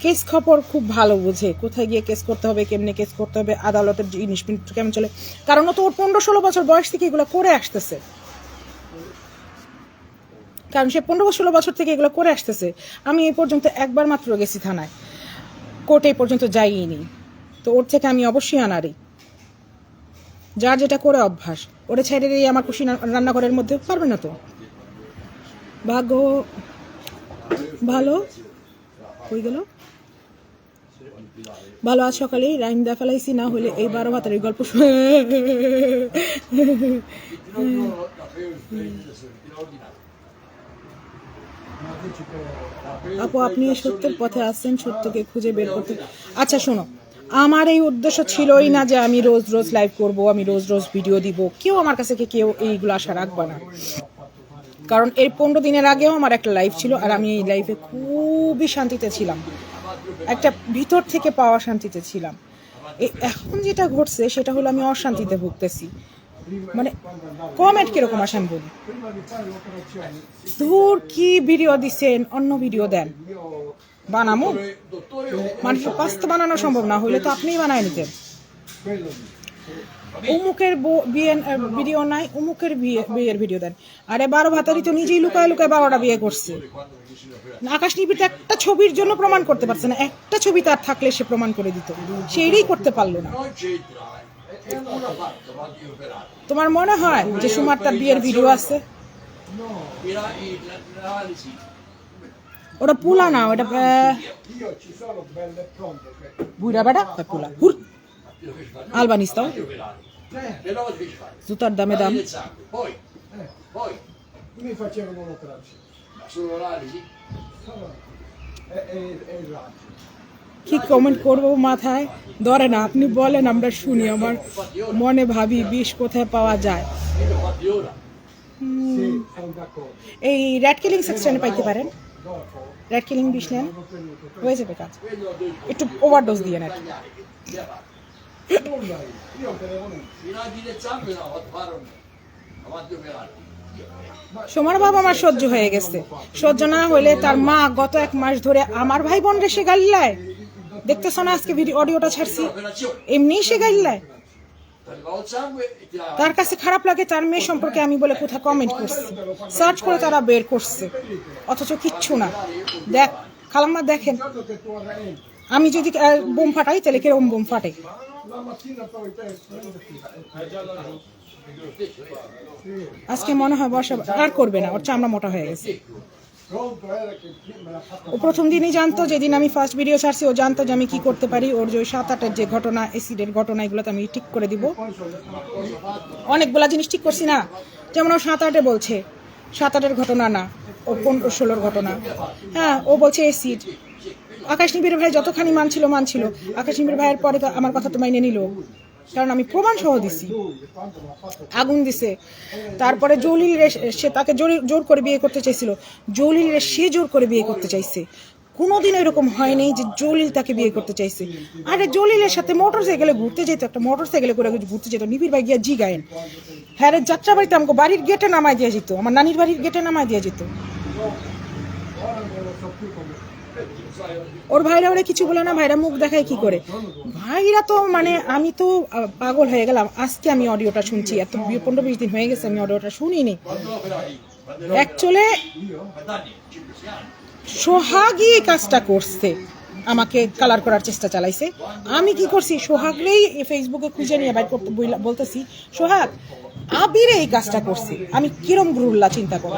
কেস খবর খুব ভালো বোঝে, কোথায় গিয়ে কেস করতে হবে, কেমনে কেস করতে হবে, আদালতের জিনিস কেমন চলে, কারণ ও তো ওর 15-16 বছর বয়স থেকে এগুলো করে আসতেছে, কারণ সে 15-16 বছর থেকে এগুলো করে আসতেছে। আমি এই পর্যন্ত একবার মাত্র গেছি থানায়, কোর্টে এই পর্যন্ত যাইনি, তো ওর থেকে আমি অবশ্যই আনারি। যার যেটা করে অভ্যাস, ওরে ছেড়ে দিয়ে আমার খুশি রান্নাঘরের মধ্যে পারবে না তো। ভাগ্য ভালো হয়ে গেল, ভালো আজ সকালে রাইম দা ফেলাইছি, না হলে এই 12 ভাতের গল্প আপু আপনি সত্যের পথে আসছেন, সত্যকে খুঁজে বের করতে। আচ্ছা শোনো, আমার এই উদ্দেশ্য ছিলই না যে আমি রোজ রোজ লাইভ করব, আমি রোজ রোজ ভিডিও দিব, কেউ আমার কাছে কেউ এইগুলো আশা রাখবা না, কারণ এর 15 দিনের আগেও আমার একটা লাইভ ছিল, আর আমি এই লাইভে খুবই শান্তিতে ছিলাম, একটা ভিতর থেকে পাওয়া শান্তিতে ছিলাম। এখন যেটা ঘটছে সেটা হলো আমি অশান্তিতে ভুগতেছি, মানে কমেন্ট কিরকম আসেন বলি, ধুর কি ভিডিও দিচ্ছেন, অন্য ভিডিও দেন, বানামো মানুষের পাস্তা বানানো সম্ভব না হইলে তো আপনিই বানায় নিতেন। অমুকের বিয়ের ভিডিও নাই, অমুকের বিয়ের ভিডিও দেন, আরে 12 ভাতারি তো নিজেই লুকায় লুকায় 12টা বিয়ে করছে। আকাশ নিবিড় একটা ছবির জন্য প্রমাণ করতে পারছে না, একটা ছবি তার থাকলে সে প্রমাণ করে দিত, সেইটাই করতে পারলো না। তোমার মনে হয় যে সুমার তার বিয়ের ভিডিও আছে? ওটা পুলা না, ওটা বুড়া বেটা পুলা, আলবানিস তাও জুতার দামে দাম। কি কমেন্ট করবো মাথায় ধরে না, আপনি বলেন আমরা শুনি, আমার মনে ভাবি বিষ কোথায় পাওয়া যায়। এই রেড কিলিং সেকশনে পাইতে পারেন, রেড কিলিং বিষ নেন, হয়ে যাবে কাজ, একটু ওভারডোজ দিয়ে নেন। সোমার বাবা আমার সহ্য হয়ে গেছে, সহ্য না হইলে তার মা গত 1 মাস ধরে আমার ভাই বোন রে সে গাইলায়, দেখতেছ না আজকে অডিওটা ছাড়ছি, এমনি সে গাইলায়। তার কাছে খারাপ লাগে তার মেয়ে সম্পর্কে আমি বলে কোথায় কমেন্ট করছি, সার্চ করে তারা বের করছে, অথচ কিচ্ছু না। দেখ খালাম্মা দেখেন, আমি যদি বোম ফাটাই তাহলে কিরকম বোম ফাটে। আজকে মনে হয় বর্ষা আর করবে না, ওর চামড়া মোটা হয়ে গেছে। ও প্রথম দিনই জানতো, যেদিন আমি ফার্স্ট ভিডিও ছাড়ছি ও জানতো যে আমি কি করতে পারি, ওর যে 7-8-এর যে ঘটনা, অ্যাসিডের ঘটনা, এগুলোতে আমি ঠিক করে দিব। অনেকগুলা জিনিস ঠিক করছি না, যেমন ও 7-8-এ বলছে, 7-8-এর ঘটনা না, ও 15-16-র ঘটনা। হ্যাঁ, ও বলছে অ্যাসিড। আকাশ নিবিড় ভাই যতখানি মানছিল, আকাশ নিবিড় ভাইয়ের পরে তো আমার কথা তো মাইনে নিল, কারণ আমি প্রমাণ সহ দিছি, আগুন দিছে। তারপরে জলিল রে, সে তাকে জোর করে বিয়ে করতে চাইছিল, জলিল রে সে জোর করে বিয়ে করতে চাইছে, কোনোদিন এরকম হয়নি যে জলিল তাকে বিয়ে করতে চাইছে। আরে জলিলের সাথে মোটরসাইকেলে ঘুরতে যেত, একটা মোটরসাইকেলে করে ঘুরতে যেত, নিবিড় ভাই গিয়া জিগায়েন, হ্যাঁ রে যাত্রা বাড়িতে আমাকে বাড়ির গেটে নামায় দিয়ে যেত, আমার নানির বাড়ির গেটে নামায় দিয়ে যেত। ওর ভাইরা ওরা কিছু বলে না, ভাইরা মুখ দেখায় কি করে, ভাইরা তো মানে আমি তো পাগল হয়ে গেলাম। আজকে আমি অডিওটা শুনছি, এত 15-20 দিন হয়ে গেছে আমি অডিওটা শুনিনি। অ্যাকচুয়ালি সোহাগই এই কাজটা করছে, আমাকে কালার করার চেষ্টা চালাইছে। আমি কি করছি, সোহাগরেই ফেসবুকে খুঁজে নিয়ে বাইর করতে বলতেছি, সোহাগ আবির এই কাজটা করছে। আমি কিরম গ্রুল্লা চিন্তা করো,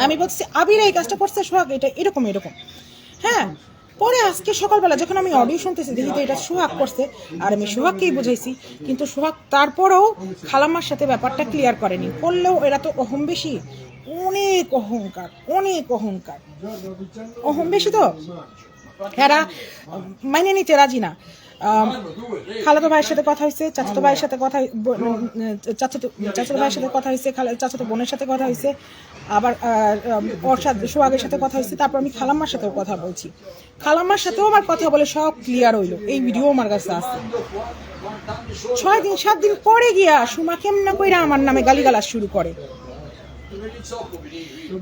আমি বলছি আবির এই কাজটা করছে, সোহাগ এটা এরকম। হ্যাঁ, পরে আজকে সকালবেলা যখন আমি অডিও শুনতেছি দেখি তো এটা সোহাগ করছে, আর আমি সোহাগকেই বুঝাইছি, কিন্তু সোহাগ তারপরেও খালাম্মার সাথে ব্যাপারটা ক্লিয়ার করেনি। করলেও এরা তো অহম বেশি, অনেক অহংকার, অনেক অহংকার, অহম বেশি। তো এরা মাইনে নিতে রাজি না। খালাতো ভাইয়ের সাথে কথা হয়েছে, চাচাতো ভাইয়ের সাথে কথা, চাচাতো ভাইয়ের সাথে কথা হয়েছে, চাচাতো বোনের সাথে কথা হয়েছে, আবার ওর সাথে সোহাগের সাথে কথা হয়েছে। তারপর আমি খালাম্মার সাথেও কথা বলছি, খালাম্মার সাথেও আমার কথা বলে সব ক্লিয়ার হইলো। এই ভিডিও আমার কাছে আছে। 6 দিন 7 দিন পরে গিয়া সুমা কেমনা কইরা আমার নামে গালিগালাজ শুরু করে।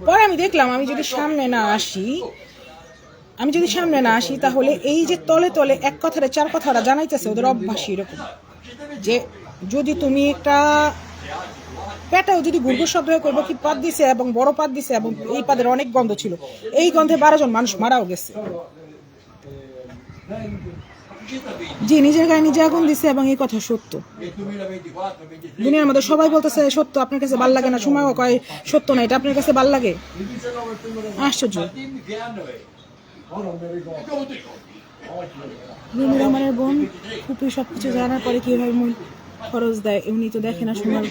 পরে আমি দেখলাম আমি যদি সামনে না আসি তাহলে এই যে তলে তলে এক কথারে 4 কথা ওরা জানাইতেছে, ওদের অভ্যাসই এরকম যে যদি তুমি একটা পেটাও যদি গুর্গুর শব্দ হয়ে করবো কি পাত দিছে, এবং বড় পাত দিছে, এবং এই পাদের অনেক গন্ধ ছিল, এই গন্ধে 12 জন মানুষ মারাও গেছে। জি, নিজের গায়ে নিজে আগুন দিছে, এবং এই কথা সত্য। দুনিয়ার মধ্যে সবাই বলতেছে সত্য, আপনার কাছে ভাল লাগে না, সময় কয় সত্য না, এটা আপনার কাছে ভাল লাগে। আশ্চর্য। রুমি রহমানের বোন খুবই সবকিছু জানার পরে কিভাবে মূল খরচ দেয়, উনি তো দেখে না শোনার,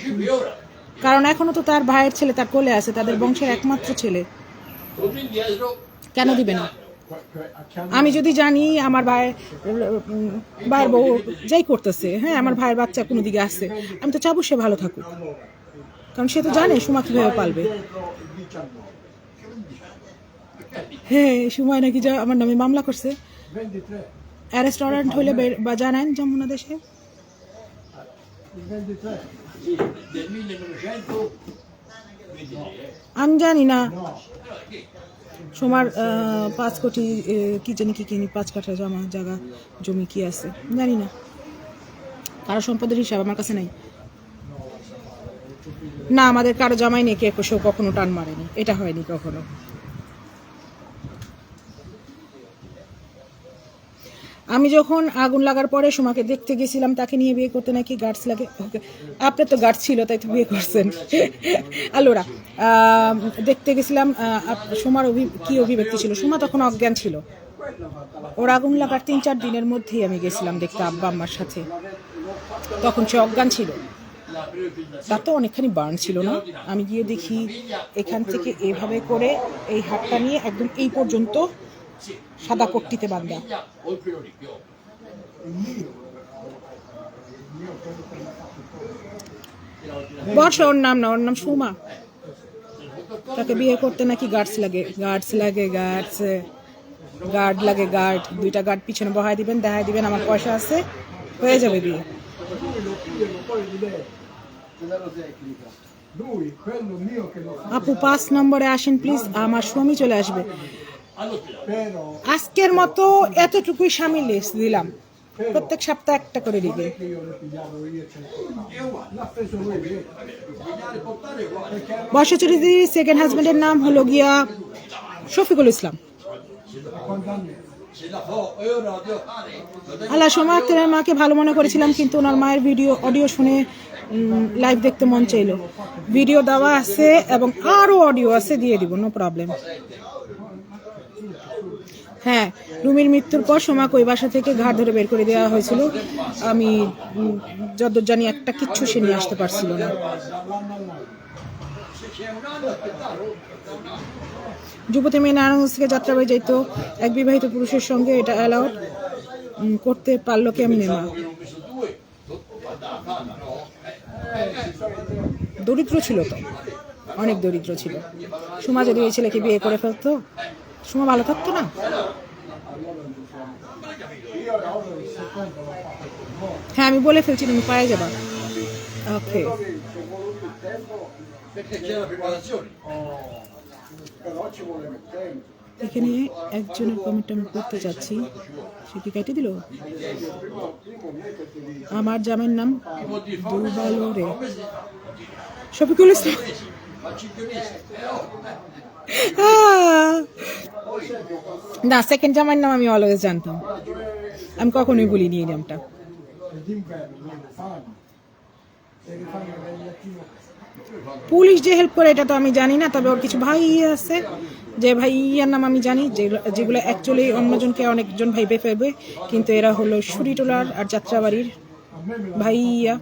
কারণ এখনো তো তার ভাইয়ের ছেলে তার কোলে আছে, তাদের বংশের একমাত্র ছেলে, কেন দিবে না? আমি যদি জানি আমার ভাইয়ের বউ যাই করতেছে, হ্যাঁ আমার ভাইয়ের বাচ্চা কোনো দিকে আসছে, আমি তো চাবো সে ভালো থাকুক, কারণ সে তো জানে সুমা কিভাবে পালবে। হ্যাঁ, সময় নাকি যা আমার নামে মামলা করছে, রেস্টুরেন্ট হইলে বা জানেন যমুনা দেশে আমি জানি না সোমার 5 কোটি কি জানি কি কিনি 5 কাঠা জায়গা জমি কি আছে জানি না, কারো সম্পদের হিসাব আমার কাছে নাই। না, আমাদের কারো জামাই নেই কে কখনো টান মারেনি, এটা হয়নি কখনো। আমি যখন আগুন লাগার পরে সোমাকে দেখতে গেছিলাম, তাকে নিয়ে বিয়ে করতে নাকি গার্ডস লাগে। আপনার তো গার্ড ছিল তাই তো বিয়ে করছেন। আলোরা দেখতে গেছিলাম, সোমার কি অভিব্যক্তি ছিল? সোমা তখন অজ্ঞান ছিল। ওর আগুন লাগার 3-4 দিনের মধ্যেই আমি গেছিলাম দেখতে আব্বা আম্মার সাথে, তখন সে অজ্ঞান ছিল, তার তো অনেকখানি বার্ন ছিল না। আমি গিয়ে দেখি এখান থেকে এভাবে করে এই হাতটা নিয়ে একদম এই পর্যন্ত সাদা পট্টিতে বাঁধা। বর্ষ ওর নাম না, ওর নাম সুমা। তাকে বিয়ে করতে নাকি গার্ড লাগে, গার্ড 2টা গার্ড পিছনে বহাই দিবেন, দেখাই দিবেন আমার পয়সা আছে, হয়ে যাবে বিয়ে। আপু 5 নম্বরে আসেন প্লিজ, আমার স্বামী চলে আসবে। আজকের মতো এতটুকুই স্বামী লিস্ট দিলাম, প্রত্যেক সপ্তাহে একটা করে দিবে। বর্ষচরিত্রী সেকেন্ড হাজবেন্ডের নাম হলো গিয়া শফিকুল ইসলাম। আল্লাহ, সোমা আক্তারের মাকে ভালো মনে করেছিলাম, কিন্তু ওনার মায়ের অডিও শুনে লাইভ দেখতে মন চাইলো। ভিডিও দেওয়া আছে এবং আরো অডিও আছে, দিয়ে দিব, নো প্রবলেম। হ্যাঁ, রুমির মৃত্যুর পর সোমাকে ওই বাসা থেকে ঘাট ধরে বের করে দেওয়া হয়েছিল। আমি যতদূর জানি একটা কিচ্ছু সে নিয়ে আসতে পারছিল না। যুবতী মেয়ে নারায়ণগঞ্জ থেকে যাত্রাবাড়ি যাইতো এক বিবাহিত পুরুষের সঙ্গে, এটা অ্যালাউড করতে পারলো কেমনে মা? দরিদ্র ছিল তো, অনেক দরিদ্র ছিল। সোমা যদি এই ছেলেকে বিয়ে করে ফেলতো, সোমা ভালো থাকতো না? হ্যাঁ, আমি বলে ফেলছি, তুমি পায়ে যাবা। ওকে, এখানে একজনের কমেন্ট আমি করতে চাচ্ছি, সে কি কেটে দিল? আমার জামাইয়ের নাম দুর্বালো রে, শফিকুল ইসলাম। না, সেকেন্ড জামাইয়ের নাম আমি অলওয়েজ জানতাম, আমি কখনোই বলিনি এই নামটা। পুলিশ যে হেল্প করে এটা তো আমি জানি না, তবে ওর কিছু ভাই আছে, যে ভাইয়ার নাম আমি জানি, যেগুলো অ্যাকচুয়ালি অন্যজনকে অনেকজন ভাইবে ফেলবে, কিন্তু এরা হলো সুরিটোলার আর যাত্রাবাড়ির ভাইয়া।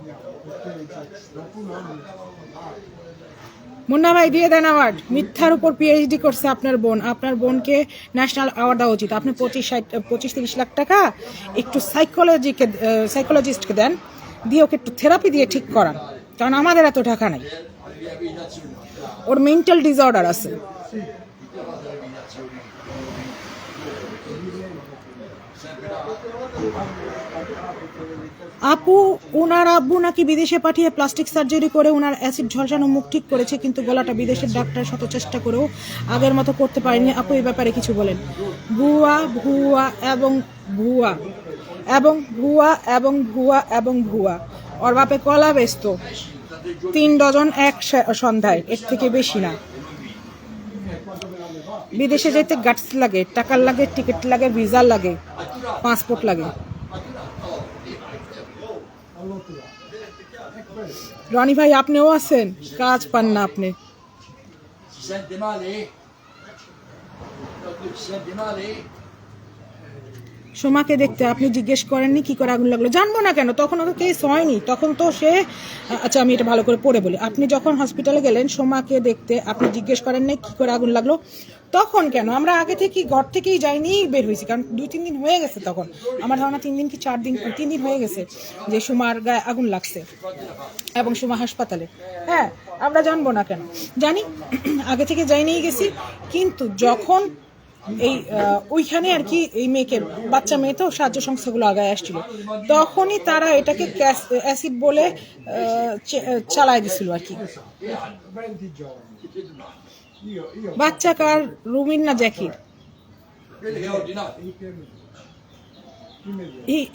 মুন্না ভাই দিয়ে দেন অ্যাওয়ার্ড। মিথ্যার উপর পিএইচডি করছে আপনার বোন, আপনার বোনকে ন্যাশনাল অ্যাওয়ার্ড দেওয়া উচিত। আপনি 25-30 লাখ টাকা একটু সাইকোলজিস্টকে দেন, দিয়ে ওকে একটু থেরাপি দিয়ে ঠিক করান, কারণ আমাদের এত টাকা নাই। ওর মেন্টাল ডিসঅর্ডার আছে। আপু, ওনার আব্বু নাকি বিদেশে পাঠিয়ে প্লাস্টিক সার্জারি করে ওনার অ্যাসিড ঝলসানো মুখ ঠিক করেছে, কিন্তু গলাটা বিদেশের ডাক্তার শত চেষ্টা করেও আগের মতো করতে পারেনি। আপু এই ব্যাপারে কিছু বলেন। ভুয়া ভুয়া এবং ভুয়া এবং ভুয়া এবং ভুয়া এবং ভুয়া। ওর বাপে কলা বেচত 3 ডজন এক সন্ধ্যায়, এর থেকে বেশি না। বিদেশে যেতে গাটস লাগে, টাকার লাগে, টিকিট লাগে, ভিসা লাগে, পাসপোর্ট লাগে। রনি ভাই আপনিও আছেন, কাজ পান না আপনি। Si sente male? Si sente male? সোমাকে দেখতে আপনি জিজ্ঞেস করেননি কি করে আগুন লাগলো? জানবো না কেন, তখন ওকে কেস হয়নি, তখন তো সে, আচ্ছা আমি এটা ভালো করে পড়ে বলি। আপনি যখন হসপিটালে গেলেন সোমাকে দেখতে, আপনি জিজ্ঞেস করেন নাই কি করে আগুন লাগলো? তখন কেন? আমরা আগে থেকে ঘর থেকেই যাইনি, বের হয়েছি, কারণ 2-3 দিন হয়ে গেছে তখন। আমার ধারণা 3 দিন কি 4 দিন, 3 দিন হয়ে গেছে যে সোমার গায়ে আগুন লাগছে এবং সোমা হাসপাতালে। হ্যাঁ, আমরা জানবো না কেন? জানি, আগে থেকে যাইনিই গেছি। কিন্তু যখন এই ওইখানে আর কি এই মেয়েকে, বাচ্চা মেয়ে তো, সাহায্য সংস্থাগুলো আগায় আসছিল, তখনই তারা এটাকে অ্যাসিড বলে চালায় দিছিল আর কি। বাচ্চা কার, রুমিন না জ্যাকির? Quelli che ho ordinato.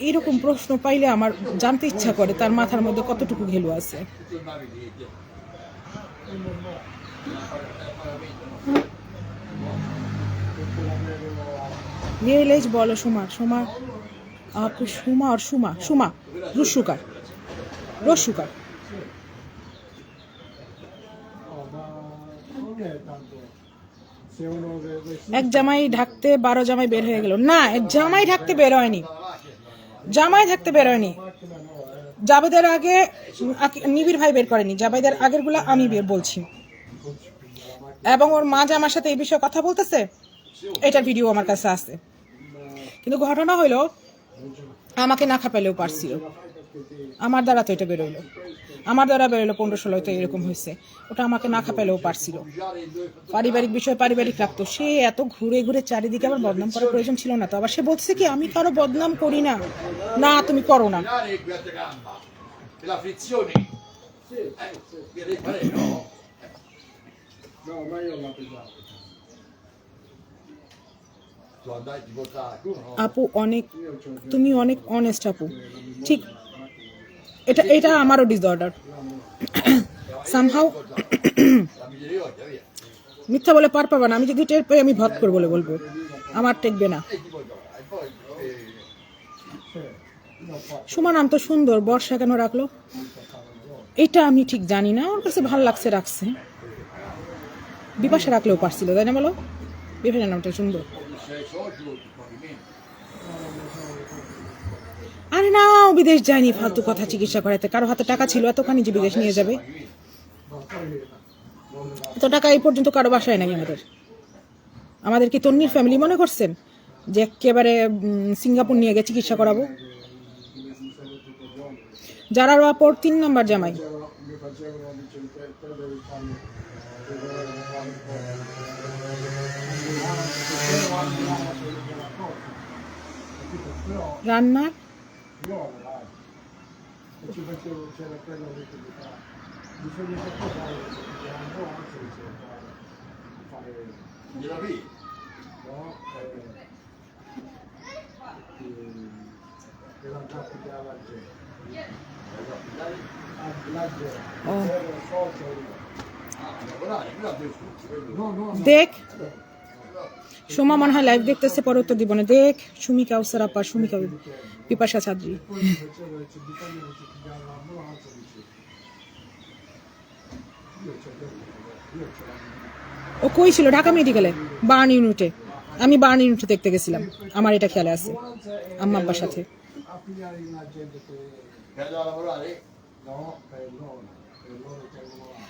এইরকম প্রশ্ন পাইলে আমার জানতে ইচ্ছা করে তার মাথার মধ্যে কতটুকু ঘেলু আছে। রিয়েলাইজ বলো সোমার, আপু সোমা আর সুমা রুসুকার। এক জামাই ঢাকতে 12 জামাই বের হয়ে গেল। না, জামাই ঢাকতে বের হয়নি, জাবেদের আগে নিবিড় ভাই বের করেনি, জাবেদের আগের গুলা আমি বের বলছি। এবং ওর মা জামার সাথে এই বিষয়ে কথা বলতেছে, এটার ভিডিও আমার কাছে আছে। কিন্তু ঘটনা হইলো আমাকে না খাপাইলেও পারছিল, আমার দ্বারা তো এটা বেরোইলো, 15-16 তো এরকম হয়েছে। ওটা আমাকে না খাপাইলেও পারছিল। পারিবারিক বিষয় পারিবারিক রাখতো। সে এত ঘুরে ঘুরে চারিদিকে আবার বদনাম করার প্রয়োজন ছিল না তো। আবার সে বলছে কি আমি কারো বদনাম করি না। না, তুমি করো না। La frizione? Sì. Devi fare no. No, ma io l'ho pensato. Tu andai ti portare no? আপু তুমি অনেক অনেস্ট আপু। ঠিক, এটা আমারও ডিসঅর্ডার সামহাউ। মিথ্যা বলে পার পাবা না। আমি যদি টের পাই আমি ভদ করে বলবো, আমার টেকবে না। সুমা নাম তো সুন্দর, বর্ষা কেন রাখলো এটা আমি ঠিক জানি না, ওর কাছে ভালো লাগছে রাখছে। বিপাশা রাখলেও পারছিল, তাই না বলো? বিপাশা নামটা সুন্দর। আরে না, বিদেশ যায়নি ফালতু কথা চিকিৎসা করাতে। কারো হাতে টাকা ছিল এতখানি যে বিদেশ নিয়ে যাবে? এত টাকা এই পর্যন্ত কারো বাসায় নাই। আমাদের কি তন্নির ফ্যামিলি মনে করছেন যে একেবারে সিঙ্গাপুর নিয়ে গিয়ে চিকিৎসা করাবো? যারা রাপর 3 নাম্বার জামাই। রান্নার ci facevo, c'era quello che mi fa, bisogna fare anche fare Gliela vedi? no, per la capita alla gente. দেখ সোমা মনে হয় লাইভ দেখতেছে, পরে উত্তর দিব না। দেখ সুমি কাউসার আপা, পিপাসা ছাত্রী। ও কই ছিল? ঢাকা মেডিকেলে বার্ন ইউনিটে। আমি বার্ন ইউনিটে দেখতে গেছিলাম, আমার এটা খেয়ালে আছে, আম্মা আব্বার সাথে। a pigliare la gente che Per lavorare? no, per loro tengono là.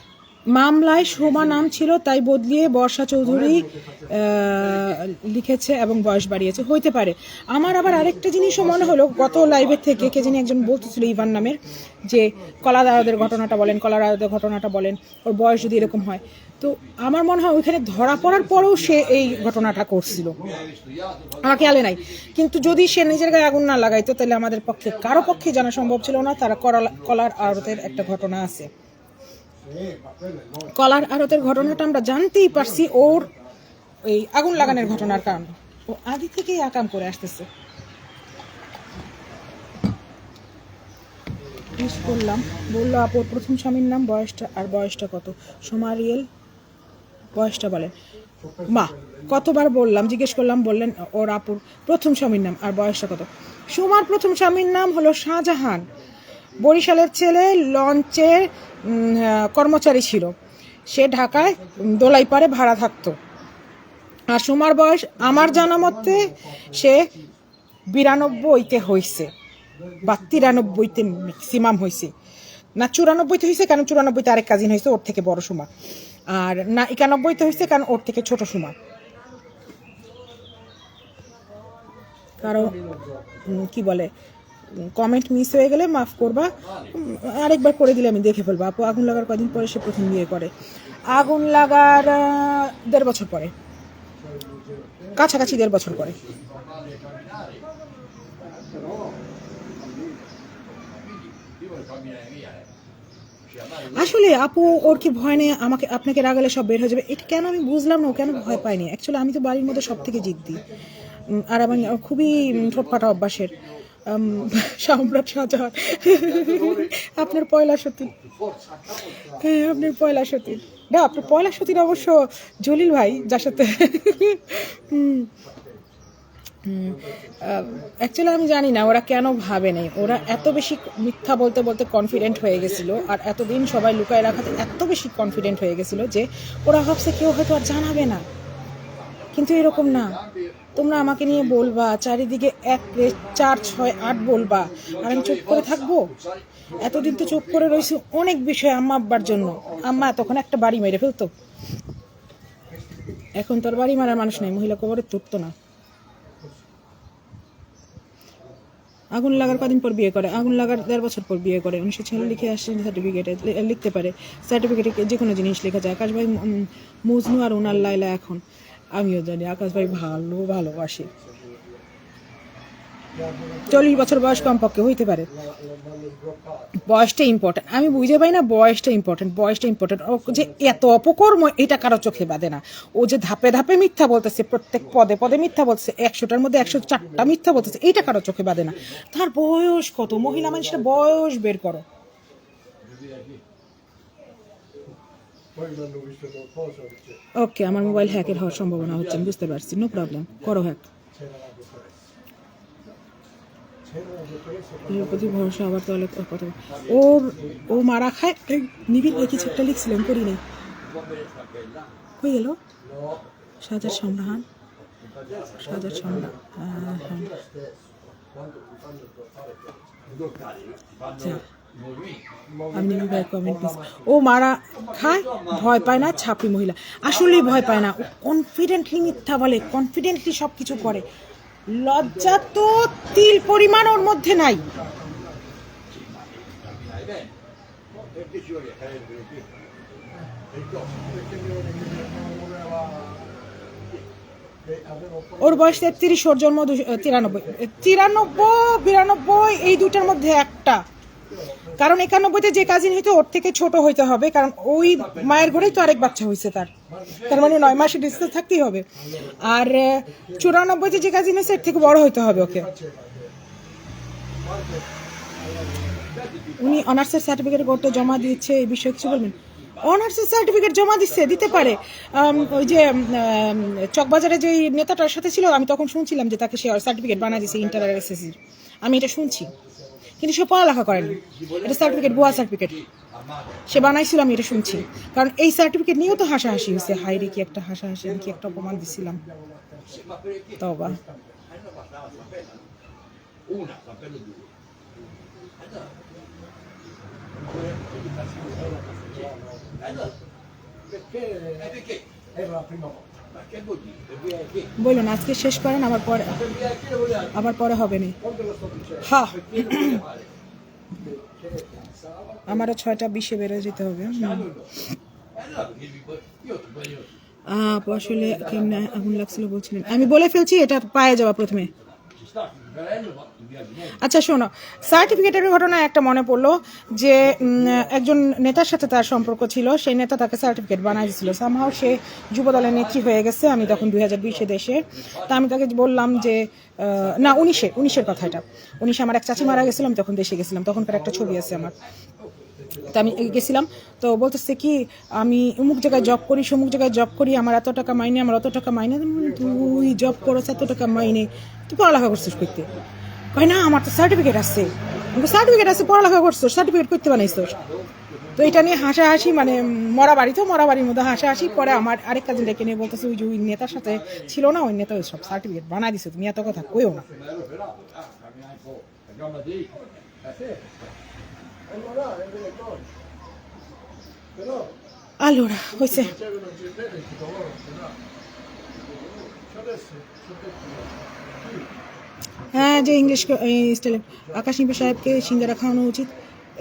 মামলায় সোমা নাম ছিল তাই বদলিয়ে বর্ষা চৌধুরী লিখেছে এবং বয়স বাড়িয়েছে, হইতে পারে। আমার আবার আরেকটা জিনিসও মনে হলো, গত লাইভের থেকে কে জানি একজন বলতেছিল ইভান নামের, যে কলাদারদের ঘটনাটা বলেন, কলাদারদের ঘটনাটা বলেন, ওর বয়স যদি এরকম হয়। তো আমার মনে হয় ওইখানে ধরা পড়ার পরেও সে এই ঘটনাটা করছিল, আমার খেয়ালে নাই। কিন্তু যদি সে নিজের গায়ে আগুন না লাগাইতো তাহলে আমাদের পক্ষে কারো পক্ষে জানা সম্ভব ছিল না তারা কলার আড়তের একটা ঘটনা আছে। কলার আড়তের ঘটনাটা আমরা জানতেই পারছি ওর এই আগুন লাগানোর ঘটনার কারণে। ও আগে থেকেই আকাম করে আসতেছে। করলাম, বললো আপুর প্রথম স্বামীর নাম, বয়সটা আর বয়সটা কত? সোমারিয়েল বয়সটা বলেন। মা কতবার বললাম, জিজ্ঞেস করলাম, বললেন ওর আপুর প্রথম স্বামীর নাম আর বয়সটা কত। সোমার প্রথম স্বামীর নাম হলো শাহজাহান, বরিশালের ছেলে, লঞ্চের কর্মচারী ছিল, সে ঢাকায় দোলাইপাড়ে ভাড়া থাকতো। আর সোমার বয়স আমার জানা মতে সে 92-তে হয়েছে বা 93-তে ম্যাক্সিমাম হয়েছে, না 94-তে হয়েছে, কারণ 94-তে আরেক কাজিন হয়েছে ওর থেকে বড় সোমা, আর না 91-তে হয়েছে কারণ ওর থেকে ছোট সোমা। কারো কি বলে কমেন্ট মিস হয়ে গেলে মাফ করবা, আরেকবার করে দিলে আমি দেখে ফেলবো। আপু আগুন লাগার কদিন পরে সে প্রথম বিয়ে করে? আগুন লাগার 1.5 বছর পরে, কাছাকাছি 1.5 বছর পরে। আসলে আপু ওর কি ভয় নেই আমাকে আপনাকে রাগালে সব বের হয়ে যাবে, এটা কেন আমি বুঝলাম না, ও কেন ভয় পায়নি। অ্যাকচুয়ালি আমি তো বাড়ির মধ্যে সব থেকে জিদ্দি, আর আমি খুবই ঠোঁটপাটা অভ্যাসের। সম্রাট শাহজাহান আপনার পয়লা সতীন, হ্যাঁ আপনার পয়লা সতীন, না আপনার পয়লা সতীন অবশ্য জলিল ভাই, যার সাথে অ্যাকচুয়ালি আমি জানি না ওরা কেন ভাবে নেই, ওরা এত বেশি মিথ্যা বলতে বলতে কনফিডেন্ট হয়ে গেছিল, আর এতদিন সবাই লুকায় রাখাতে এত বেশি কনফিডেন্ট হয়ে গেছিল যে ওরা ভাবছে কেউ হয়তো আর জানাবে না। কিন্তু এরকম না, তোমরা আমাকে নিয়ে বলবা, চারিদিকে 1, 4, 6, 8 বলবা, আর আমি চুপ করে থাকবো? এতদিন তো চুপ করে রয়েছি অনেক বিষয় আম্মা আব্বার জন্য। আম্মা তখন একটা বাড়ি মেরে ফেলতো, এখন তোর বাড়ি মারার মানুষ নেই, মহিলা কবরে তুলতো না। আগুন লাগার কদিন পর বিয়ে করে? আগুন লাগার 1.5 বছর পর বিয়ে করে। 1946 লিখে আসছে সার্টিফিকেটে, লিখতে পারে, সার্টিফিকেটে যে কোনো জিনিস লেখা যায়। আকাশ ভাই মজনু আর ওনার লাইলা এখন আমিও জানি আকাশ ভাই ভালোবাসি। 40 বছর বয়স কমপক্ষে হইতে পারে। বয়সটা ইম্পর্টেন্ট, আমি বুঝে পাই না বয়সটা ইম্পর্টেন্ট। ও যে এত অপকর্ম এটা কারো চোখে বাঁধে না। ও যে ধাপে ধাপে মিথ্যা বলতেছে, প্রত্যেক পদে পদে মিথ্যা বলতেছে, 100টার মধ্যে 104টা মিথ্যা বলতেছে, এটা কারো চোখে বাঁধে না। তার বয়স কত? মহিলা মানুষের বয়স বের করো। ওকে, আমার মোবাইল হ্যাকের হওয়ার সম্ভাবনা হচ্ছে, আমি বুঝতে পারছি, নো প্রবলেম, করো হ্যাক। প্রতি ভরসা আবার তাহলে কথা ও মারা খায়। নিবিড় ভাই কিছু একটা লিখছিলেন, করি নেই, হয়ে গেল। সাজার সম্রাট, আমি নিবিড় ভাই কমেন্ট মিস। ও মারা খায়, ভয় পায় না, ছাপড়ি মহিলা, আসলেই ভয় পায় না, কনফিডেন্টলি মিথ্যা বলে, কনফিডেন্টলি সব কিছু করে। লজ্জা তো তিল পরিমাণ ওর মধ্যে নাই। ওর বয়স 33, ওর জন্ম 93, এই দুটার মধ্যে একটা। কারণ 91-তে যে কাজিন হইতো ওর থেকে ছোট হইতে হবে, কারণ ওই মায়ের ঘরেই তো আরেক বাচ্চা হয়েছে তার মানে 9 মাসের ডিস্টেন্স থাকতেই হবে। আর 94-তে যে কাজিন হয়েছে এর থেকে বড় হইতে হবে ওকে। উনি অনার্সের সার্টিফিকেট করতে জমা দিয়েছে, এই বিষয়ে কিছু বলবেন? অনার্সের সার্টিফিকেট জমা দিতে পারে। ওই যে চকবাজারে যে নেতাটার সাথে ছিল, আমি তখন শুনছিলাম যে তাকে সে সার্টিফিকেট বানা দিয়েছে ইন্টার আর এসএসসির, আমি এটা শুনছি, কিন্তু সে পড়ালেখা করেনি, এটা সার্টিফিকেট ভুয়া সার্টিফিকেট। সে বানাইছিল, আমি এটা শুনছি। কারণ এই সার্টিফিকেট নিয়েও তো হাসাহাসি হয়েছে, হাইরে কি একটা হাসাহাসি, আমি কি একটা অপমান দিছিলাম। Sì, ma perché? তবা Non bastava sapere. Una, sapere due. Allora. Allora. Perché Perché? era la prima volta. Ma che vuol dire? Per via di che? বলুন aজকে শেষ করেন, আবার পরে Per via di che lo voleva? আবার পরে হবে না। Quando lo sto dicendo? হ্যাঁ, Perché lo voleva fare? Perché pensava আমারও 6:20 বেরোয় যেতে হবে। Allora, perché io ti voglio. আসলে কেমনে আগুন লাগছিল বলছিলেন, আমি বলে ফেলছি, এটা পায়ে যাওয়া প্রথমে। Ci sta, il fratello, ma tu viaggi meglio. আচ্ছা শোনো, সার্টিফিকেটের ঘটনা একটা মনে পড়লো যে একজন নেতার সাথে তার সম্পর্ক ছিল, সেই নেতা তাকে সার্টিফিকেট বানাই দিয়েছিল। সামহাও সে যুবদলের নেত্রী হয়ে গেছে, আমি তখন 2020-এ দেশে। তা আমি তাকে বললাম যে না, 19-এর কথা এটা। 19-এ আমার এক চাচি মারা গেছিল, আমি তখন দেশে গেছিলাম, তখনকার একটা ছবি আছে আমার। তো আমি গেছিলাম, তো বলতেছে কি আমি অমুক জায়গায় জব করি, সমুক জায়গায় জব করি, আমার এত টাকা মাইনে, আমার অত টাকা মাইনে। তুই জব করছ, এত টাকা মাইনে, তুই পড়ালেখা করছিস করতে? কয় না, আমার তো সার্টিফিকেট আছে। সার্টিফিকেট আছে, পড়ালেখা করছো, সার্টিফিকেট করতে বানাইছো। তো এটা নিয়ে হাসাহাসি, মানে মরা বাড়ির মধ্যে হাসাহাসি। পরে আমার আরেক কাজিন ডেকে নিয়ে বলতেছে ওই যে ওই নেতার সাথে ছিল না, ওই নেতা ওই সব সার্টিফিকেট বানাই দিছে, তুমি এত কথা কইও না। Però, cammina un po', andiamo a dire. allora è delle cose. Però Allora, হয়েছে। facevano genere che loro no. Adesso হ্যাঁ, যে ইংলিশ স্টাইলে আকাশ নিপা সাহেবকে সিঙ্গারা খাওয়ানো উচিত,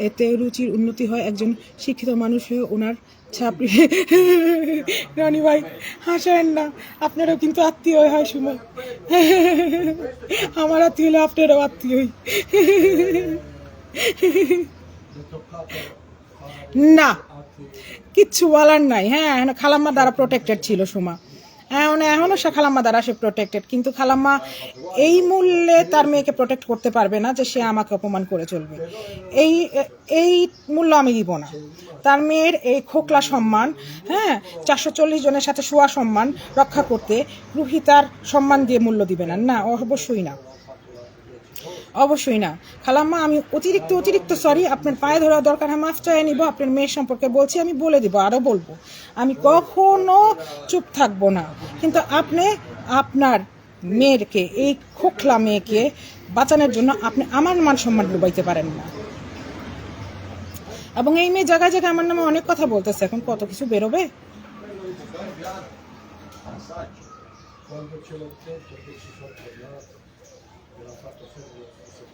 এতে রুচির উন্নতি হয়, একজন শিক্ষিত মানুষ হয়ে ওনার ছাপড়ি। রনি ভাই হাসেন না, আপনারাও কিন্তু আত্মীয় হয় সুমন। আমার আত্মীয় হলে আপনারাও আত্মীয়। না, কিচ্ছু বলার নাই। হ্যাঁ, খালাম্মা দ্বারা প্রোটেক্টেড ছিল সুমা, এখনো সে খালাম্মা দ্বারা সে প্রোটেক্টেড, কিন্তু খালাম্মা এই মূল্যে তার মেয়েকে প্রোটেক্ট করতে পারবে না যে সে আমাকে অপমান করে চলবে। এই মূল্য আমি দিব না। তার মেয়ের এই খোকলা সম্মান, হ্যাঁ, 440 জনের সাথে শোয়া সম্মান রক্ষা করতে রুহি তার সম্মান দিয়ে মূল্য দিবে না। না, অবশ্যই না, অবশ্যই না। খালাম্মা, আমি অতিরিক্ত সরি, আপনার পায়ে ধরা দরকার হয় মাফ চাই নিব। আপনার মেয়ের সম্পর্কে বলছি, আমি বলে দিব, আরও বলবো, আমি কখনো চুপ থাকবো না। কিন্তু আপনি আপনার মেয়েকে, এই খোকলা মেয়েকে বাঁচানোর জন্য আপনি আমার মান সম্মান ডুবাইতে পারেন না। এবং এই মেয়ে জায়গায় জায়গায় আমার নামে অনেক কথা বলতেছে, এখন কত কিছু বেরোবে। quando ce l'ho detto che ci sono tornato me l'ha fatto sempre lo stesso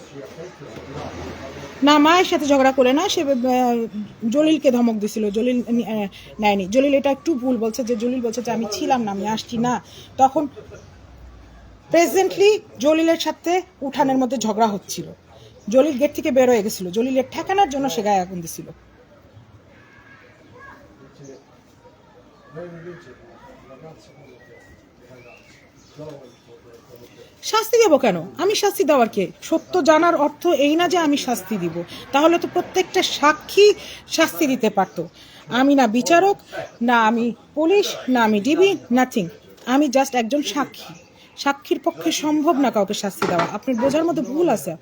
si è aperto e si è girato. না, মায়ের সাথে ঝগড়া করে না, সে জলিলকে ধমক দিছিল, জলিল নেয়নি। জলিল এটা একটু ভুল বলছে, যে জলিল বলছে যে আমি ছিলাম না, আমি আসছি না। তখন প্রেজেন্টলি জলিলের সাথে উঠানের মধ্যে ঝগড়া হচ্ছিল, জলিল গেট থেকে বের হয়ে গেছিল, জলিলের ঠেকানোর জন্য সে গায়ে আগুন দিছিল। Lei invece ragazzi come te, ragazzi giovani come te. শাস্তি দেবো কেন? আমি শাস্তি দেওয়ার কে? সত্য জানার অর্থ এই না যে আমি শাস্তি দিব, তাহলে তো প্রত্যেকটা সাক্ষী শাস্তি দিতে পারতো। আমি না বিচারক, না আমি পুলিশ, না আমি ডিবি, নাথিং। আমি জাস্ট একজন সাক্ষী। সাক্ষীর পক্ষে সম্ভব না কাউকে শাস্তি দেওয়া। আপনার বোঝার মধ্যে ভুল আছে।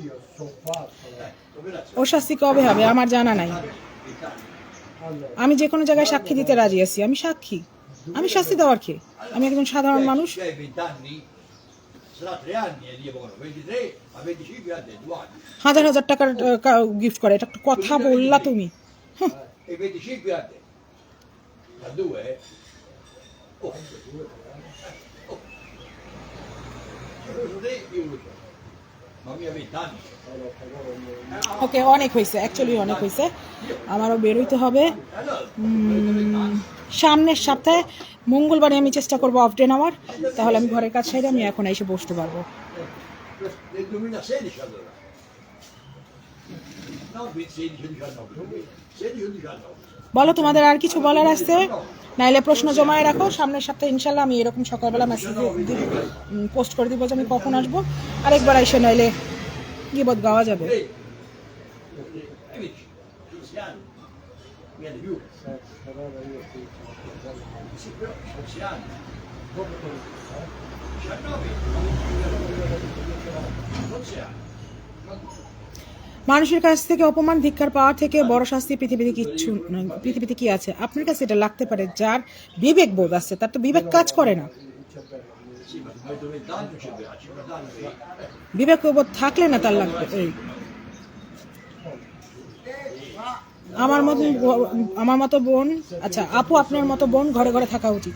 Io sono fatto ও শাস্তি কবে হবে আমার জানা নাই। আমি যে কোনো জায়গায় সাক্ষী দিতে রাজি আছি, আমি সাক্ষী। আমি শাস্তি দেওয়ার কে? আমি একজন সাধারণ মানুষ। C'hai 20 anni? Sarà 3 anni e dicono 23 a 25 anni, 2 anni. হাজার টাকার গিফট করে, এটা একটা কথা বললা তুমি? E 25 anni. Da 2, eh? Oh. Oh. Lo so te, io lo so. Ma mia 20 anni. ওকে, অনেক হয়েছে, অ্যাকচুয়ালি অনেক হয়েছে, আমারও বেরোইতে হবে। সামনের সপ্তাহে মঙ্গলবারে আমি চেষ্টা করবো অফ ডে নেওয়ার, তাহলে আমি ঘরের কাজ সাইডে আমি এখন এসে বসতে পারবো। Nel 2016 allora. No, 16 19. 16 19. বলো, তোমাদের আর কিছু বলার আছে? নাইলে প্রশ্ন জমায় রাখো, সামনের সপ্তাহে ইনশাল্লাহ আমি এরকম সকালবেলা মেসেজ পোস্ট করে দিব যে আমি কখন আসবো। আরেকবার এসে নাইলে গিবত গাওয়া যাবে। Amici, 16 anni. Mica di più. però io qui Sì, però 16 anni. dopo quello 19. 12 anni. মানুষের কাছ থেকে অপমান ধিক্কার পাওয়ার থেকে বড় শাস্তি পৃথিবীতে কি আছে? আপনার কাছে এটা লাগতে পারে, যার বিবেক বোধ আছে, তার তো বিবেক কাজ করে না। Sì, ma se poi 20 anni ci abbiamo, 50 anni sì. বিবেক বোধ থাকলে না তার লাগবে এই। আমার মতো বোন, আচ্ছা আপু, আপনার মতো বোন ঘরে ঘরে থাকা উচিত।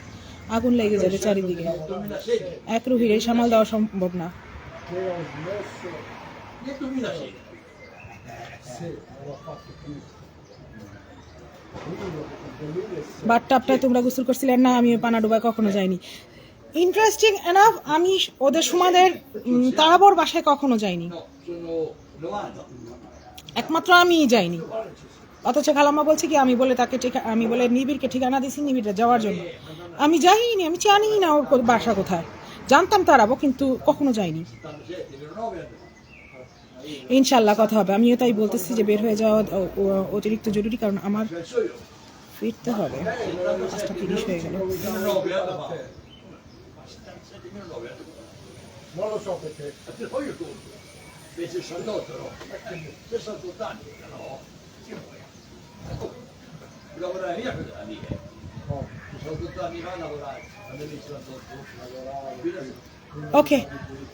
আগুন লেগে যাবে চারিদিকে, 2016, এক রুহির এই সামাল দেওয়া সম্ভব না। Che ho smesso, nel 2016. sì, non l'ho fatto più. Quindi nel 2006 বাথটাবটায় তোমরা গোসল করছিলে না? আমি পানা ডুবায় কখনো যাইনি। ইন্টারেস্টিং এনাফ, আমি ওদের সুমাদের তারাবর বাসায় কখনো যাইনি, No, sono 90. একমাত্র আমিই যাইনি। অথচ খালাম্মা বলছে কি, আমি বলে নিবিড়কে ঠিকানা দিছি নিবিড়টা যাওয়ার জন্য। আমি যাইনি, আমি জানি না ওর বাসা কোথায়। জানতাম তারাবো, কিন্তু কখনো যাইনি। 77, 09 anni. ইনশাল্লাহ কথা হবে। আমিও তাই বলতেছি যে বের হয়ে যাওয়া অতিরিক্ত জরুরি, কারণ আমার Penso io. ফিরতে হবে। 5:30 হয়ে গেল। 19 anni fa. 19 anni fa. non lo so perché, A te poi io conto. Per 68 no? 68 anni, no? Che vuoi? Lavorare via per la mia. no, 68 anni fa lavorare. Quando mi 68. ওকে,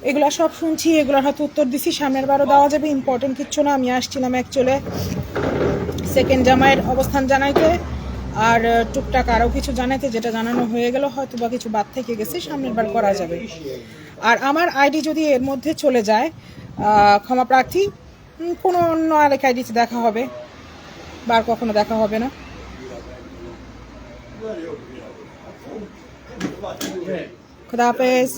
এগুলা সব শুনছি, এগুলোর হয়তো উত্তর দিছি, সামনের বারও দেওয়া যাবে। ইম্পর্টেন্ট কিচ্ছু না। আমি আসছিলাম অ্যাকচুয়ালি সেকেন্ড জামাইয়ের অবস্থান জানাইতে, আর টুকটাক আরও কিছু জানাইতে, যেটা জানানো হয়ে গেল, হয়তো বা কিছু বাদ থেকে গেছে, সামনের বার করা যাবে। আর আমার আইডি যদি এর মধ্যে চলে যায়, ক্ষমা প্রার্থী, কোনো অন্য আরেক আইডিতে দেখা হবে, বার কখনো দেখা হবে না। খুদা হাফেজ।